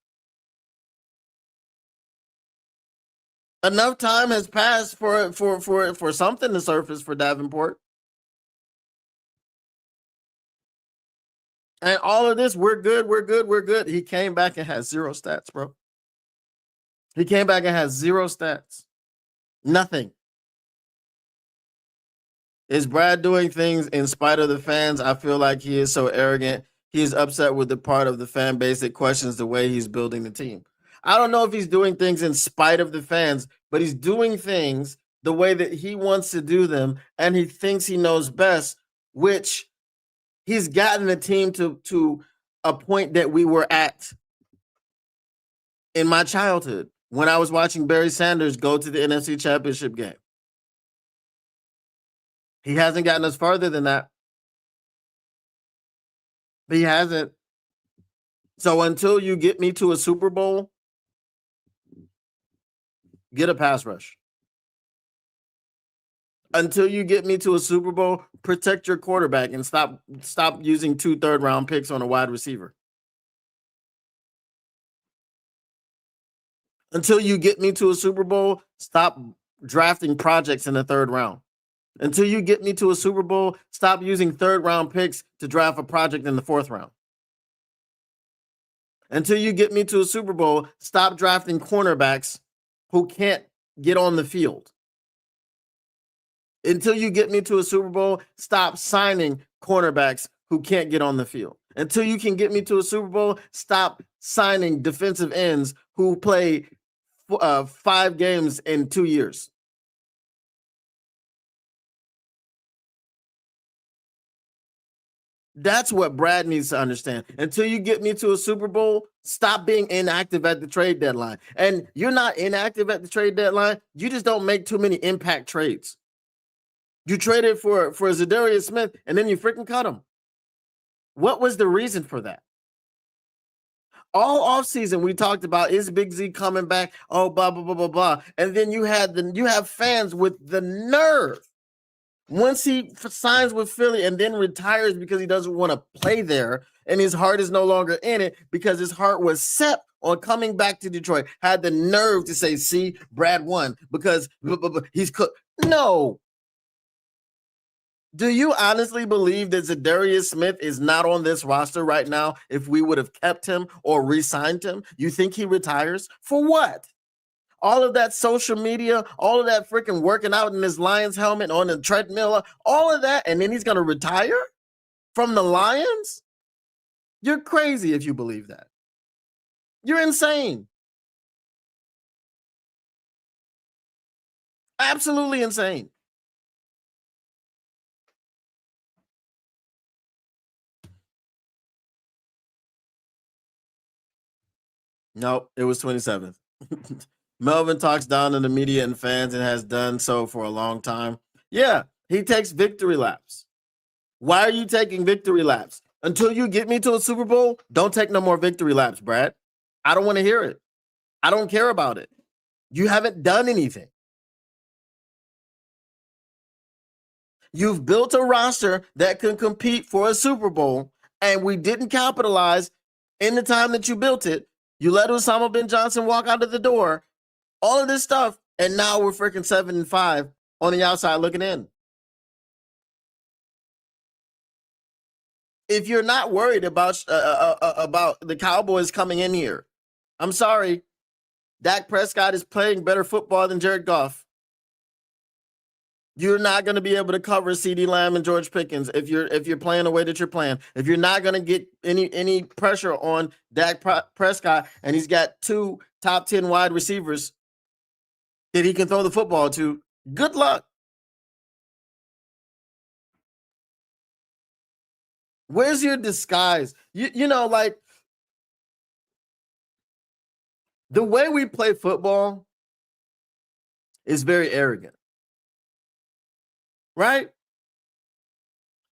Enough time has passed for something to surface for Davenport. And all of this, we're good, we're good, we're good. He came back and had 0 stats, bro. He came back and has 0 stats. Nothing. Is Brad doing things in spite of the fans? I feel like he is so arrogant. He is upset with the part of the fan base that questions the way he's building the team. I don't know if he's doing things in spite of the fans, but he's doing things the way that he wants to do them, and he thinks he knows best, which he's gotten the team to a point that we were at in my childhood when I was watching Barry Sanders go to the NFC Championship game. He hasn't gotten us further than that. He hasn't. So until you get me to a Super Bowl, get a pass rush. Until you get me to a Super Bowl, protect your quarterback and stop using 2 third-round picks on a wide receiver. Until you get me to a Super Bowl, stop drafting projects in the 3rd round. Until you get me to a Super Bowl, stop using 3rd-round picks to draft a project in the 4th round. Until you get me to a Super Bowl, stop drafting cornerbacks who can't get on the field. Until you get me to a Super Bowl, stop signing cornerbacks who can't get on the field. Until you can get me to a Super Bowl, stop signing defensive ends who play 5 games in 2 years. That's what Brad needs to understand. Until you get me to a Super Bowl, stop being inactive at the trade deadline. And you're not inactive at the trade deadline. You just don't make too many impact trades. You traded for Zadarius Smith, and then you freaking cut him. What was the reason for that? All offseason, we talked about is Big Z coming back? Oh, blah blah blah blah blah. And then you have fans with the nerve. Once he signs with Philly and then retires because he doesn't want to play there, and his heart is no longer in it because his heart was set on coming back to Detroit, had the nerve to say, "See, Brad won because he's cooked." No. Do you honestly believe that Zadarius Smith is not on this roster right now if we would have kept him or re-signed him? You think he retires? For what? All of that social media, all of that freaking working out in his Lions helmet on the treadmill, all of that, and then he's going to retire from the Lions? You're crazy if you believe that. You're insane. Absolutely insane. Nope, it was 27th. Melvin talks down to the media and fans and has done so for a long time. Yeah, he takes victory laps. Why are you taking victory laps? Until you get me to a Super Bowl, don't take no more victory laps, Brad. I don't want to hear it. I don't care about it. You haven't done anything. You've built a roster that can compete for a Super Bowl, and we didn't capitalize in the time that you built it. You let Osama bin Johnson walk out of the door, all of this stuff, and now we're freaking 7-5 on the outside looking in. If you're not worried about the Cowboys coming in here, I'm sorry, Dak Prescott is playing better football than Jared Goff. You're not going to be able to cover CeeDee Lamb and George Pickens if you're playing the way that you're playing. If you're not going to get any pressure on Dak Prescott, and he's got 2 top 10 wide receivers that he can throw the football to, good luck. Where's your disguise? You know, like the way we play football is very arrogant. Right?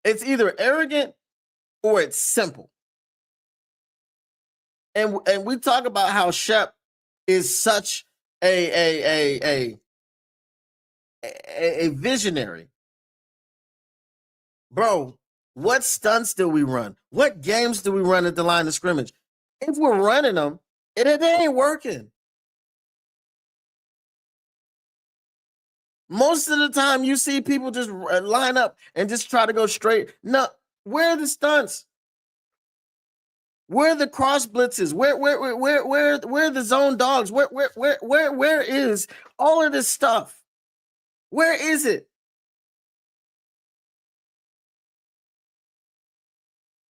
It's either arrogant or it's simple. And we talk about how Shep is such a visionary. Bro, what stunts do we run? What games do we run at the line of scrimmage? If we're running them, it ain't working. Most of the time, you see people just line up and just try to go straight. No, where are the stunts? Where are the cross blitzes? Where are the zone dogs? Where is all of this stuff? Where is it?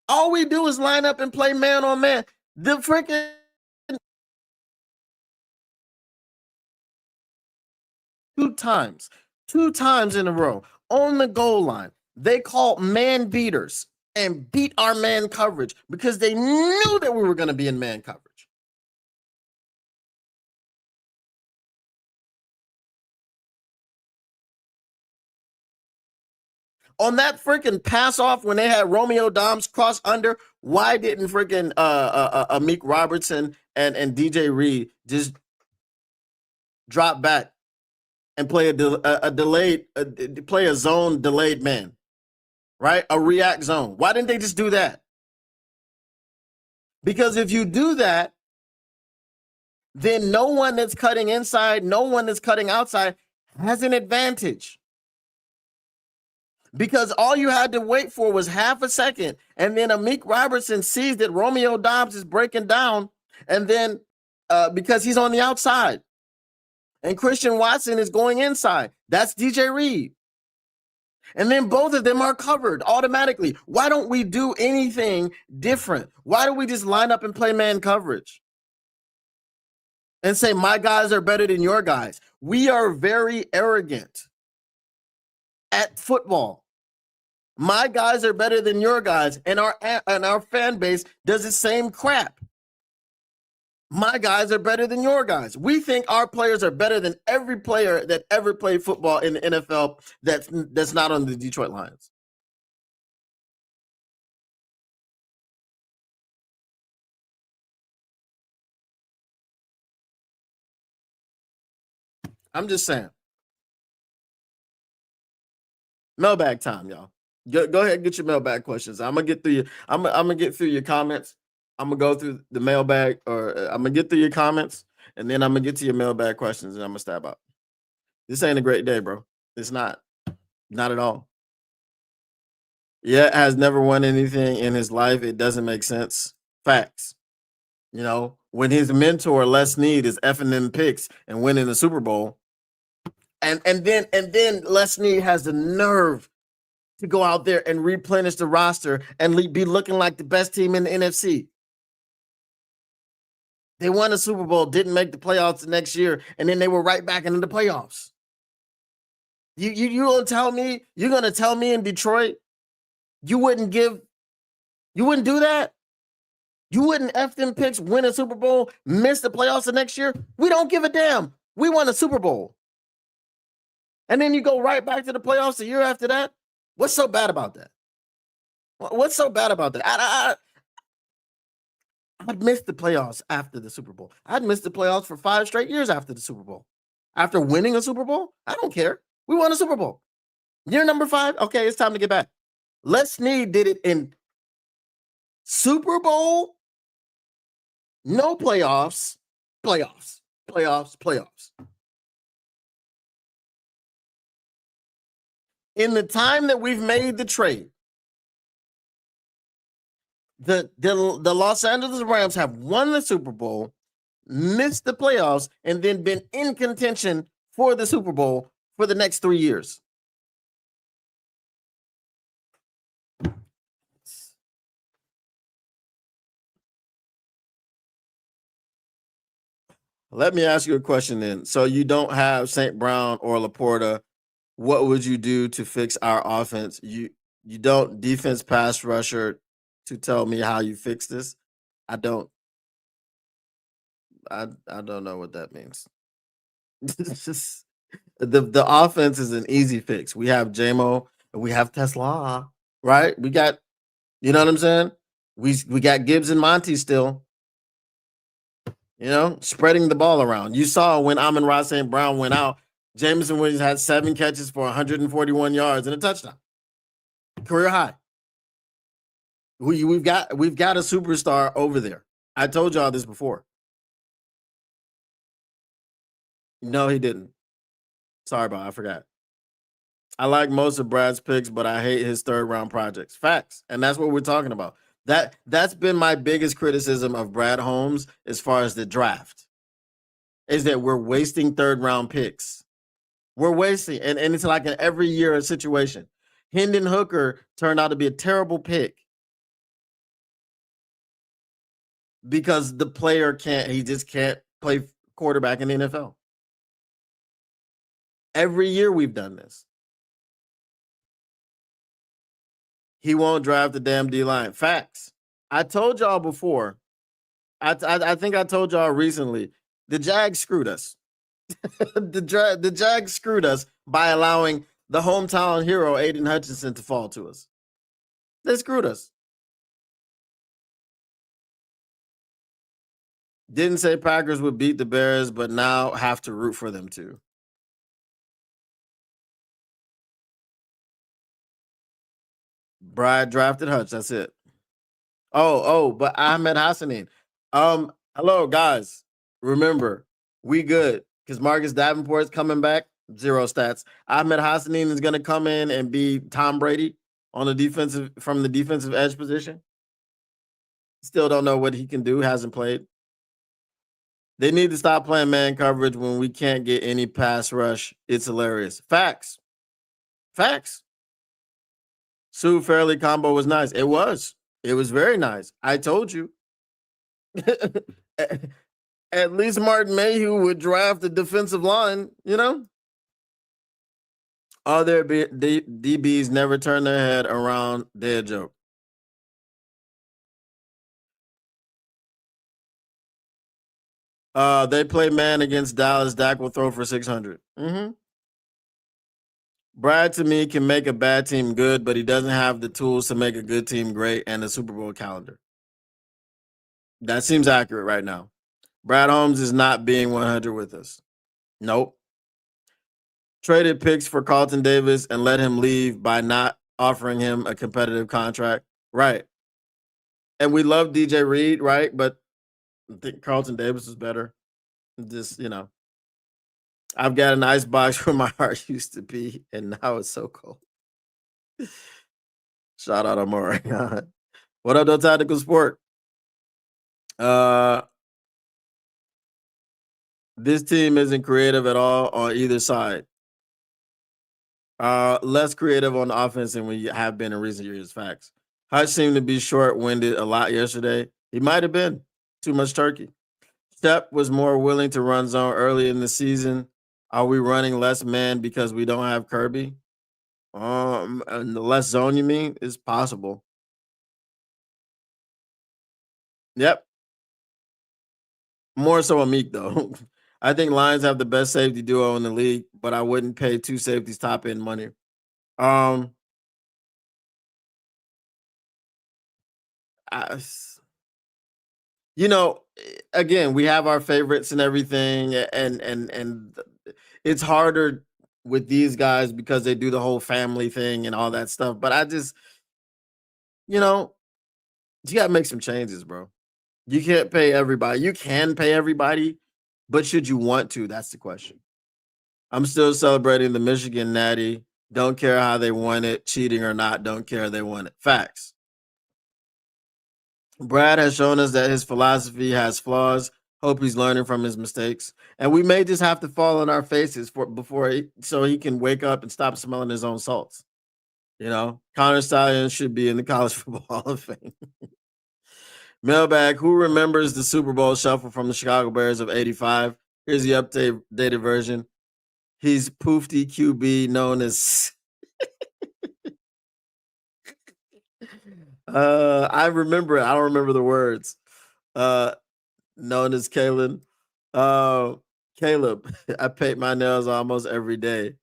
All we do is line up and play man on man. The freaking 2 times in a row on the goal line, they called man beaters and beat our man coverage because they knew that we were going to be in man coverage. On that freaking pass off when they had Romeo Dobbs cross under, why didn't freaking Amik Robertson and DJ Reed just drop back and play a zone delayed man, right? A react zone. Why didn't they just do that? Because if you do that, then no one that's cutting inside, no one that's cutting outside has an advantage. Because all you had to wait for was half a second, and then Amik Robertson sees that Romeo Dobbs is breaking down, and then because he's on the outside, and Christian Watson is going inside. That's DJ Reed. And then both of them are covered automatically. Why don't we do anything different? Why don't we just line up and play man coverage? And say, my guys are better than your guys. We are very arrogant at football. My guys are better than your guys, and our fan base does the same crap. My guys are better than your guys. We think our players are better than every player that ever played football in the NFL that's not on the Detroit Lions. I'm just saying. Mailbag time, y'all. Go ahead and get your mailbag questions. I'm gonna get through your. I'm gonna get through your comments. I'm gonna go through the mailbag, or I'm gonna get through your comments, and then I'm gonna get to your mailbag questions, and I'm gonna stab out. This ain't a great day, bro. It's not at all. Yeah, has never won anything in his life. It doesn't make sense. Facts. You know, when his mentor Les Snead is effing them picks and winning the Super Bowl, and then Les Snead has the nerve to go out there and replenish the roster and be looking like the best team in the NFC. They won a Super Bowl, didn't make the playoffs the next year, and then they were right back into the playoffs. You gonna tell me you're gonna tell me in Detroit you wouldn't do that? You wouldn't F them picks, win a Super Bowl, miss the playoffs the next year? We don't give a damn. We won a Super Bowl. And then you go right back to the playoffs the year after that? What's so bad about that? What's so bad about that? I'd miss the playoffs after the Super Bowl. I'd miss the playoffs for 5 straight years after the Super Bowl. After winning a Super Bowl, I don't care. We won a Super Bowl. Year number 5, okay, it's time to get back. Les Snead did it in Super Bowl, no playoffs, playoffs. In the time that we've made the trade, the Los Angeles Rams have won the Super Bowl, missed the playoffs, and then been in contention for the Super Bowl for the next 3 years. Let me ask you a question then. So you don't have St. Brown or Laporta. What would you do to fix our offense? You don't defense pass rusher to tell me how you fix this. I don't. I don't know what that means. The offense is an easy fix. We have JMO and we have Tesla, right? We got, you know what I'm saying? We got Gibbs and Monty still. You know, spreading the ball around. You saw when Amon-Ra St. Brown went out, Jameson Williams had 7 catches for 141 yards and a touchdown. Career high. We've got a superstar over there. I told y'all this before. No, he didn't. Sorry about it, I forgot. I like most of Brad's picks, but I hate his 3rd round projects. Facts. And that's what we're talking about. That's been my biggest criticism of Brad Holmes as far as the draft. Is that we're wasting 3rd round picks. We're wasting, and it's like an every year situation. Hendon Hooker turned out to be a terrible pick because the player he just can't play quarterback in the NFL. Every year we've done this. He won't drive the damn D line. Facts. I told y'all before. I think I told y'all recently. The Jags screwed us. the Jags screwed us by allowing the hometown hero Aiden Hutchinson to fall to us. They screwed us. Didn't say Packers would beat the Bears, but now have to root for them too. Brad drafted Hutch. That's it. But Ahmed Hassanin. Hello guys. Remember, we good because Marcus Davenport's coming back. 0 stats. Ahmed Hassanin is going to come in and be Tom Brady on the defensive edge position. Still don't know what he can do. Hasn't played. They need to stop playing man coverage when we can't get any pass rush. It's hilarious. Facts. Sue Fairley combo was nice. It was. It was very nice. I told you. At least Martin Mayhew would draft the defensive line, you know? All their DBs never turn their head around their joke. They play man against Dallas. Dak will throw for 600. Brad to me can make a bad team good, but he doesn't have the tools to make a good team great and a Super Bowl calendar. That seems accurate right now. Brad Holmes is not being 100 with us. Nope. Traded picks for Carlton Davis and let him leave by not offering him a competitive contract. Right. And we love DJ Reed, right? But I think Carlton Davis is better. Just, I've got an ice box where my heart used to be, and now it's so cold. Shout out Amari. What up, though, Tactical Sport? Uh, this team isn't creative at all on either side. Less creative on the offense than we have been in recent years. Facts. Hutch seemed to be short-winded a lot yesterday. He might have been too much turkey. Shep was more willing to run zone early in the season. Are we running less man because we don't have Kirby? And the less zone you mean is possible. Yep. More so a Meek though. I think Lions have the best safety duo in the league, but I wouldn't pay two safeties top end money. Um, I, again, we have our favorites and everything, and it's harder with these guys because they do the whole family thing and all that stuff. But I just, you got to make some changes, bro. You can't pay everybody. You can pay everybody, but should you want to? That's the question. I'm still celebrating the Michigan Natty. Don't care how they won it, cheating or not. Don't care they won it. Facts. Brad has shown us that his philosophy has flaws. Hope he's learning from his mistakes, and we may just have to fall on our faces so he can wake up and stop smelling his own salts. Connor Stallion should be in the College Football Hall of Fame. Mailbag, who remembers the Super Bowl shuffle from the Chicago Bears of '85? Here's the updated version. He's Poofty QB known as. I remember it. I don't remember the words. Known as Kalen. Caleb, I paint my nails almost every day.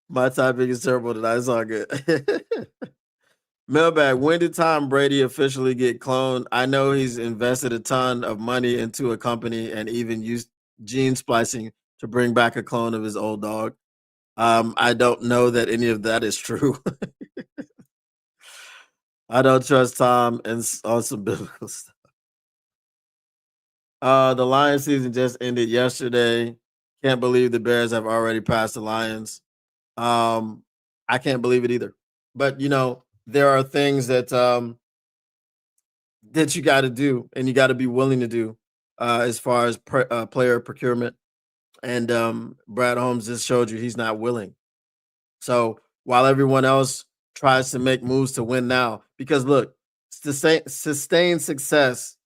My topic is terrible tonight. It's all good. Mailbag, when did Tom Brady officially get cloned? I know he's invested a ton of money into a company and even used gene splicing to bring back a clone of his old dog. I don't know that any of that is true. I don't trust Tom and on some biblical stuff. The Lions season just ended yesterday. Can't believe the Bears have already passed the Lions. I can't believe it either. But there are things that you got to do and you got to be willing to do as far as player procurement. And Brad Holmes just showed you he's not willing. So while everyone else tries to make moves to win now, because look, sustained success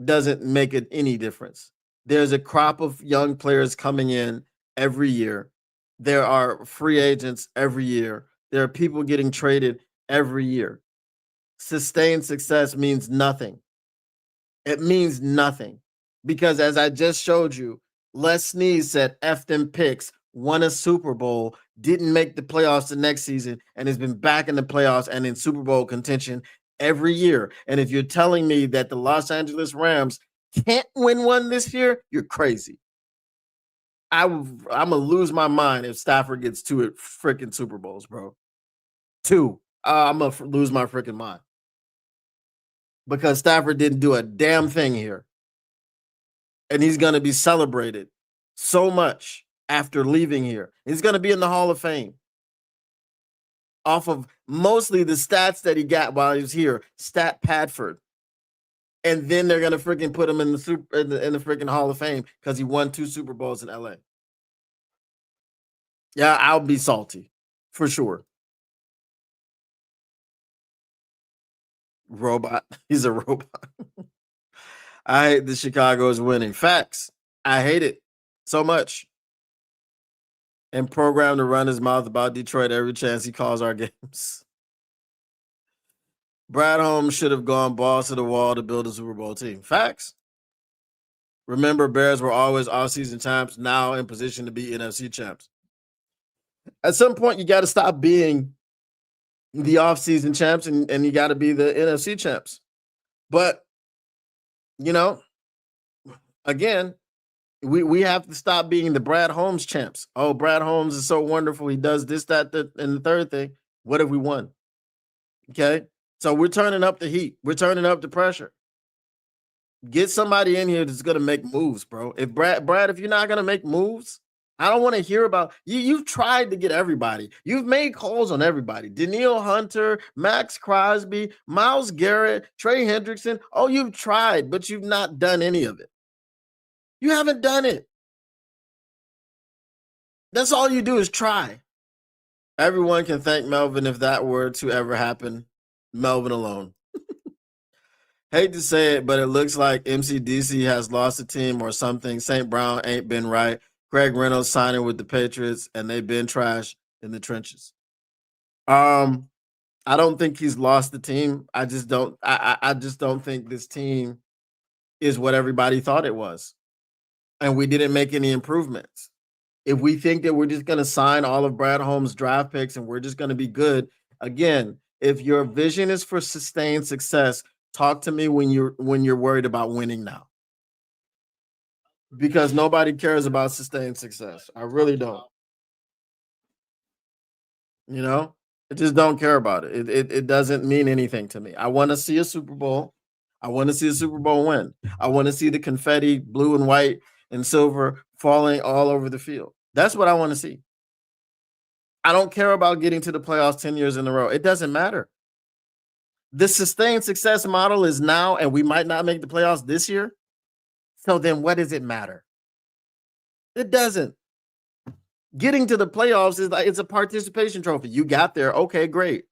doesn't make it any difference. There's a crop of young players coming in every year. There are free agents every year. There are people getting traded every year. Sustained success means nothing. It means nothing because, as I just showed you, Les Snead said F them picks, won a Super Bowl, didn't make the playoffs the next season, and has been back in the playoffs and in Super Bowl contention every year. And if you're telling me that the Los Angeles Rams can't win one this year, you're crazy. I'm gonna lose my mind if Stafford gets two freaking Super Bowls, bro. Two. I'm gonna lose my freaking mind because Stafford didn't do a damn thing here. And he's going to be celebrated so much after leaving here. He's going to be in the Hall of Fame off of mostly the stats that he got while he was here, Stat Padford. And then they're going to freaking put him in the freaking Hall of Fame because he won 2 Super Bowls in LA. Yeah, I'll be salty for sure. Robot. He's a robot. I hate the Chicago is winning. Facts. I hate it so much. and programmed to run his mouth about Detroit every chance he calls our games. Brad Holmes should have gone balls to the wall to build a Super Bowl team. Facts. Remember, Bears were always offseason champs, now in position to be NFC champs. At some point, you got to stop being the offseason champs and you got to be the NFC champs. But, you know, again, we have to stop being the Brad Holmes champs. Oh, Brad Holmes is so wonderful. He does this, that, and the third thing. What have we won? Okay. So we're turning up the heat. We're turning up the pressure. Get somebody in here that's gonna make moves, bro. If Brad, if you're not gonna make moves, I don't want to hear about you. You've tried to get everybody. You've made calls on everybody. Danielle Hunter, Max Crosby, Myles Garrett, Trey Hendrickson. Oh, you've tried, but you've not done any of it. You haven't done it. That's all you do is try. Everyone can thank Melvin if that were to ever happen. Melvin alone. Hate to say it, but it looks like MCDC has lost a team or something. St. Brown ain't been right. Craig Reynolds signing with the Patriots, and they've been trash in the trenches. I don't think he's lost the team. I just don't. I just don't think this team is what everybody thought it was, and we didn't make any improvements. If we think that we're just going to sign all of Brad Holmes' draft picks and we're just going to be good, again, if your vision is for sustained success, talk to me when you're worried about winning now. Because nobody cares about sustained success. I really don't. You know, I just don't care about it. It doesn't mean anything to me. I want to see a Super Bowl. I want to see a Super Bowl win. I want to see the confetti, blue and white and silver, falling all over the field. That's what I want to see. I don't care about getting to the playoffs 10 years in a row. It doesn't matter. The sustained success model is now, and we might not make the playoffs this year. So then what does it matter? It doesn't. Getting to the playoffs is like it's a participation trophy. You got there. Okay, great.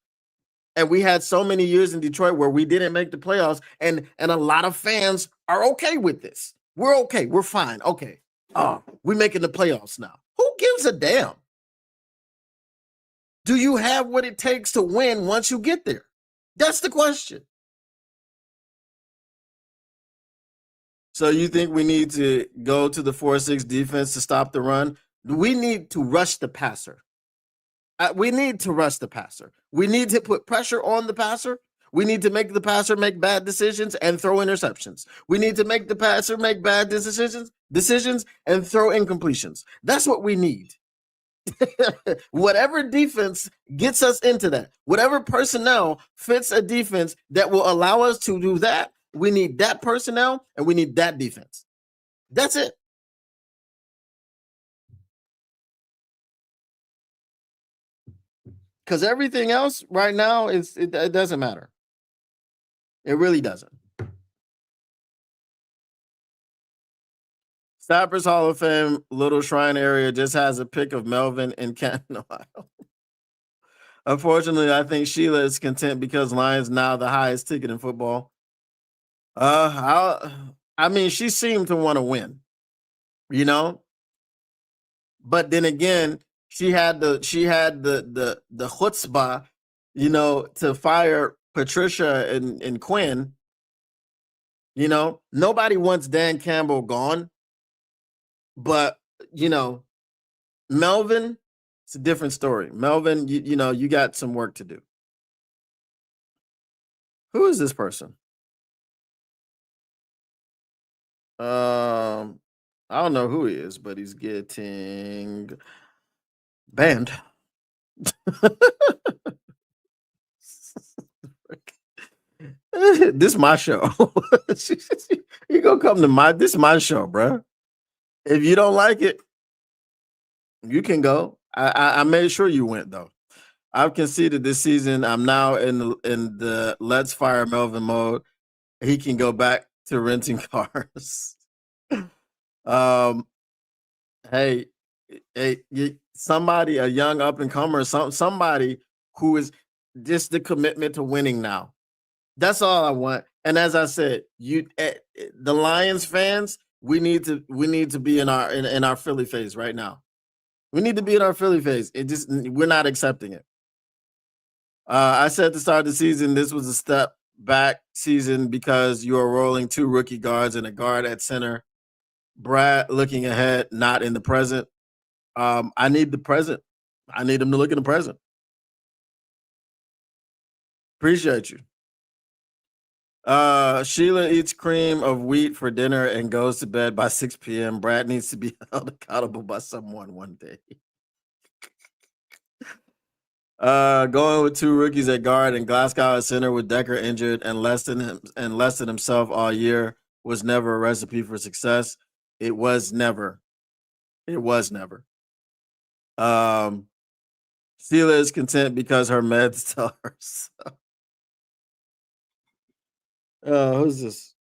And we had so many years in Detroit where we didn't make the playoffs, and a lot of fans are okay with this. We're okay. We're fine. Okay. Oh, we're making the playoffs now. Who gives a damn? Do you have what it takes to win once you get there? That's the question. So you think we need to go to the 4-6 defense to stop the run? We need to rush the passer. We need to rush the passer. We need to put pressure on the passer. We need to make the passer make bad decisions and throw interceptions. We need to make the passer make bad decisions and throw incompletions. That's what we need. Whatever defense gets us into that, whatever personnel fits a defense that will allow us to do that, we need that personnel and we need that defense. That's it. Because everything else right now it doesn't matter. It really doesn't. Stappers Hall of Fame Little Shrine area just has a pic of Melvin in Canton, Ohio. Unfortunately, I think Sheila is content because Lions now the highest ticket in football. I mean, she seemed to want to win, you know. But then again, she had the chutzpah, you know, to fire Patricia and Quinn. You know, nobody wants Dan Campbell gone. But, you know, Melvin, it's a different story. Melvin, you know, you got some work to do. Who is this person? I don't know who he is, but he's getting banned. This is my show. You gonna come to this is my show, bro. If you don't like it, you can go. I made sure you went though. I've conceded this season. I'm now in the let's fire Melvin mode. He can go back to renting cars. Hey, somebody, a young up and comer, somebody who is just the commitment to winning now. That's all I want. And as I said, the Lions fans, we need to be in our Philly phase right now. We need to be in our Philly phase. We're not accepting it. I said at the start of the season, this was a step back season because you are rolling 2 rookie guards and a guard at center. Brad looking ahead, not in the present. I need the present. I need him to look in the present. Appreciate you. Sheila eats cream of wheat for dinner and goes to bed by 6 p.m. Brad needs to be held accountable by someone one day. Going with 2 rookies at guard and Glasgow at center with Decker injured and less than himself all year was never a recipe for success. It was never. It was never. Sheila is content because her meds tell her so. Who's this?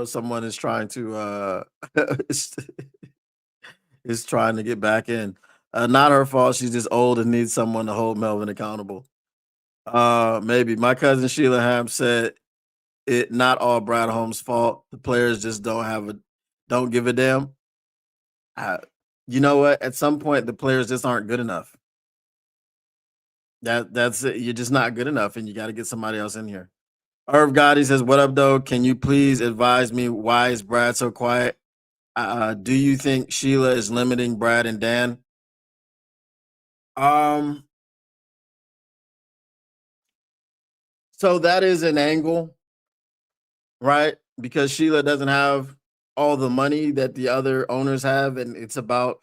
Someone is trying to is trying to get back in. Not her fault. She's just old and needs someone to hold Melvin accountable. Maybe my cousin Sheila Ham said it not all Brad Holmes' fault. The players just don't give a damn. You know what? At some point, the players just aren't good enough. That's it. You're just not good enough, and you got to get somebody else in here. Irv Gotti says, "What up, though? Can you please advise me why is Brad so quiet? Do you think Sheila is limiting Brad and Dan?" So that is an angle, right? Because Sheila doesn't have all the money that the other owners have, and it's about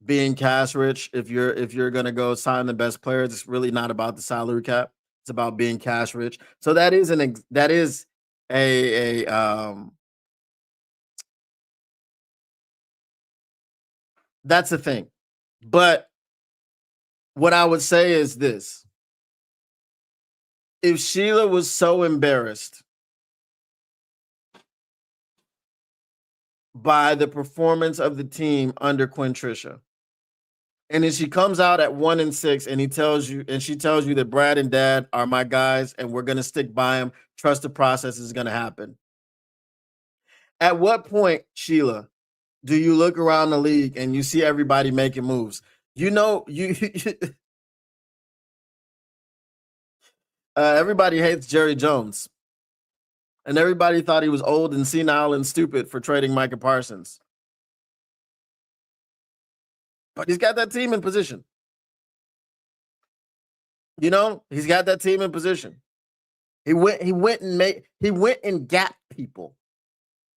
being cash rich. If you're gonna go sign the best players, it's really not about the salary cap. It's about being cash rich. So that is a that's a thing. But what I would say is this: if Sheila was so embarrassed by the performance of the team under Quinn Trisha, and then she comes out at 1-6, and she tells you that Brad and Dad are my guys, and we're gonna stick by them. Trust the process is gonna happen. At what point, Sheila, do you look around the league and you see everybody making moves? Everybody hates Jerry Jones, and everybody thought he was old and senile and stupid for trading Micah Parsons. But he's got that team in position. He's got that team in position. He went and got people.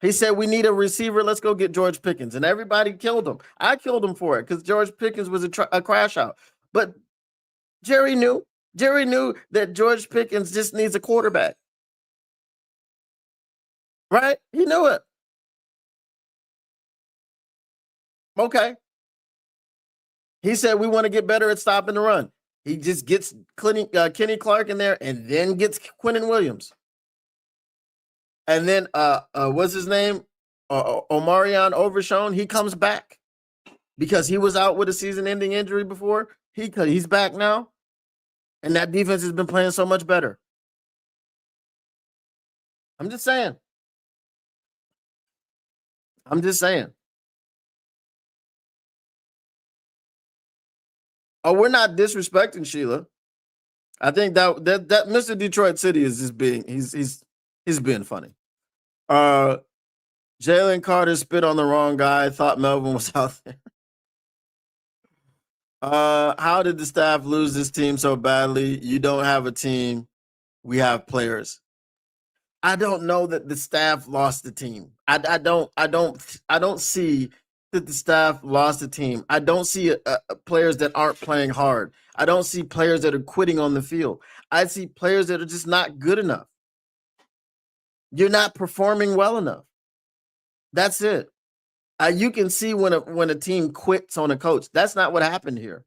He said, "We need a receiver. Let's go get George Pickens." And everybody killed him. I killed him for it because George Pickens was a crash out. But Jerry knew that George Pickens just needs a quarterback. Right? He knew it. Okay. He said, "We want to get better at stopping the run." He just gets Kenny Clark in there and then gets Quinnen Williams. And then what's his name? Omarion Overshown. He comes back because he was out with a season-ending injury before. He's back now, and that defense has been playing so much better. I'm just saying. Oh, we're not disrespecting Sheila. I think that Mr. Detroit City is just being he's being funny. Jalen Carter spit on the wrong guy. Thought Melvin was out there. How did the staff lose this team so badly? You don't have a team. We have players. I don't know that the staff lost the team. I don't see that the staff lost the team. I don't see players that aren't playing hard. I don't see players that are quitting on the field. I see players that are just not good enough. You're not performing well enough. That's it. You can see when a team quits on a coach. That's not what happened here.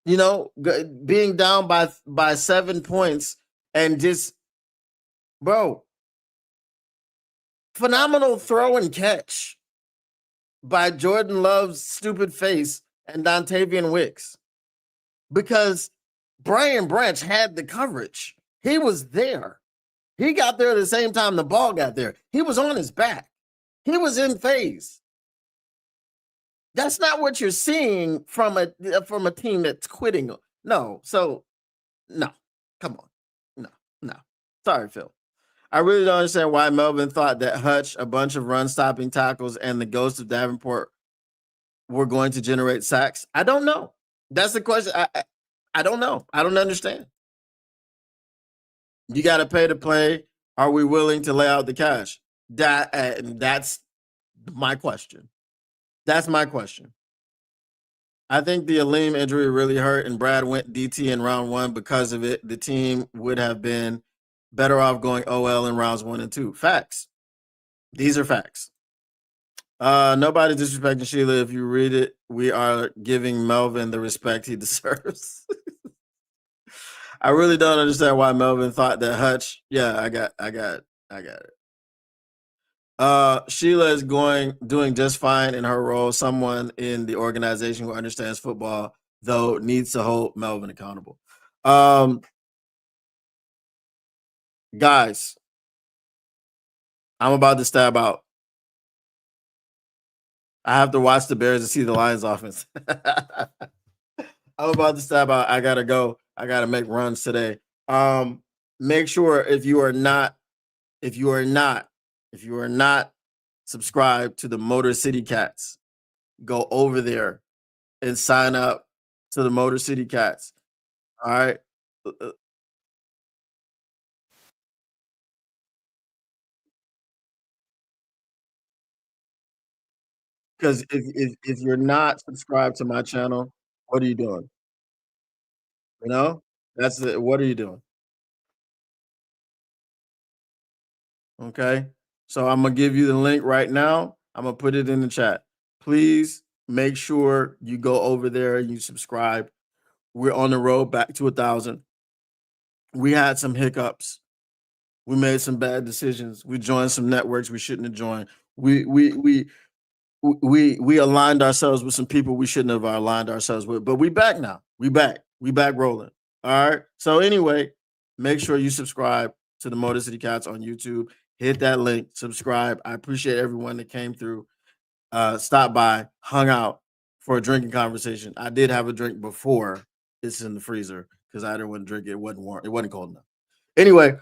Being down by 7 points and just, bro, phenomenal throw and catch by Jordan Love's stupid face and Dontavian Wicks, because Brian Branch had the coverage. He was there. He got there at the same time the ball got there. He was on his back. He was in phase. That's not what you're seeing from a team that's quitting. No, so no, come on, no, no. Sorry, Phil. I really don't understand why Melvin thought that Hutch, a bunch of run stopping tackles, and the ghost of Davenport were going to generate sacks. I don't know. That's the question. I don't know. I don't understand. You got to pay to play. Are we willing to lay out the cash? That's my question. That's my question. I think the Aleem injury really hurt, and Brad went DT in round 1 because of it. The team would have been better off going OL in rounds 1 and 2. Facts. These are facts. Nobody disrespecting Sheila. If you read it, we are giving Melvin the respect he deserves. I really don't understand why Melvin thought that Hutch. Yeah, I got it. Sheila is doing just fine in her role. Someone in the organization who understands football, though, needs to hold Melvin accountable. Guys, I'm about to stab out. I have to watch the Bears to see the Lions offense. I'm about to stab out. I gotta go. I gotta make runs today. Make sure if you are not subscribed to the Motor City Cats, go over there and sign up to the Motor City Cats. All right. Because if you're not subscribed to my channel, what are you doing? You know, what are you doing? Okay. So I'm gonna give you the link right now. I'm gonna put it in the chat. Please make sure you go over there and you subscribe. We're on the road back to 1,000. We had some hiccups. We made some bad decisions. We joined some networks we shouldn't have joined. We aligned ourselves with some people we shouldn't have aligned ourselves with. But we back now. We back. We back rolling. All right. So anyway, make sure you subscribe to the Motor City Cats on YouTube. Hit that link, subscribe. I appreciate everyone that came through, stopped by, hung out for a drinking conversation. I did have a drink before it's in the freezer because I didn't want to drink it. It wasn't warm. It wasn't cold enough. Anyway,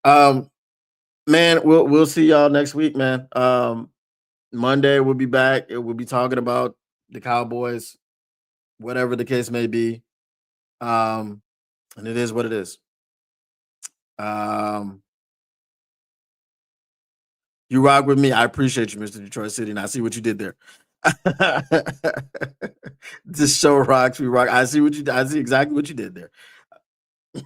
man, we'll see y'all next week, man. Monday we'll be back. We'll be talking about the Cowboys, whatever the case may be. And it is what it is. You rock with me. I appreciate you, Mr. Detroit City, and I see what you did there. This show rocks. We rock. I see exactly what you did there.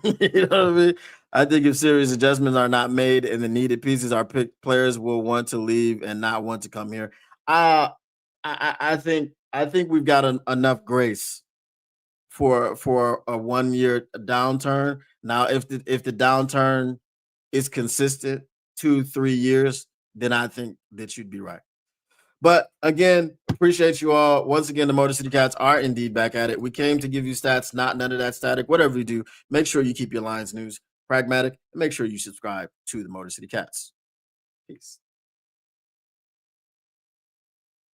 You know what I mean? I think if serious adjustments are not made and the needed pieces are picked, players will want to leave and not want to come here. I think we've got enough grace for a 1 year downturn. Now, if the downturn is consistent 2-3 years, then I think that you'd be right. But again, appreciate you all. Once again, the Motor City Cats are indeed back at it. We came to give you stats, not none of that static. Whatever you do, make sure you keep your Lions news pragmatic and make sure you subscribe to the Motor City Cats. Peace.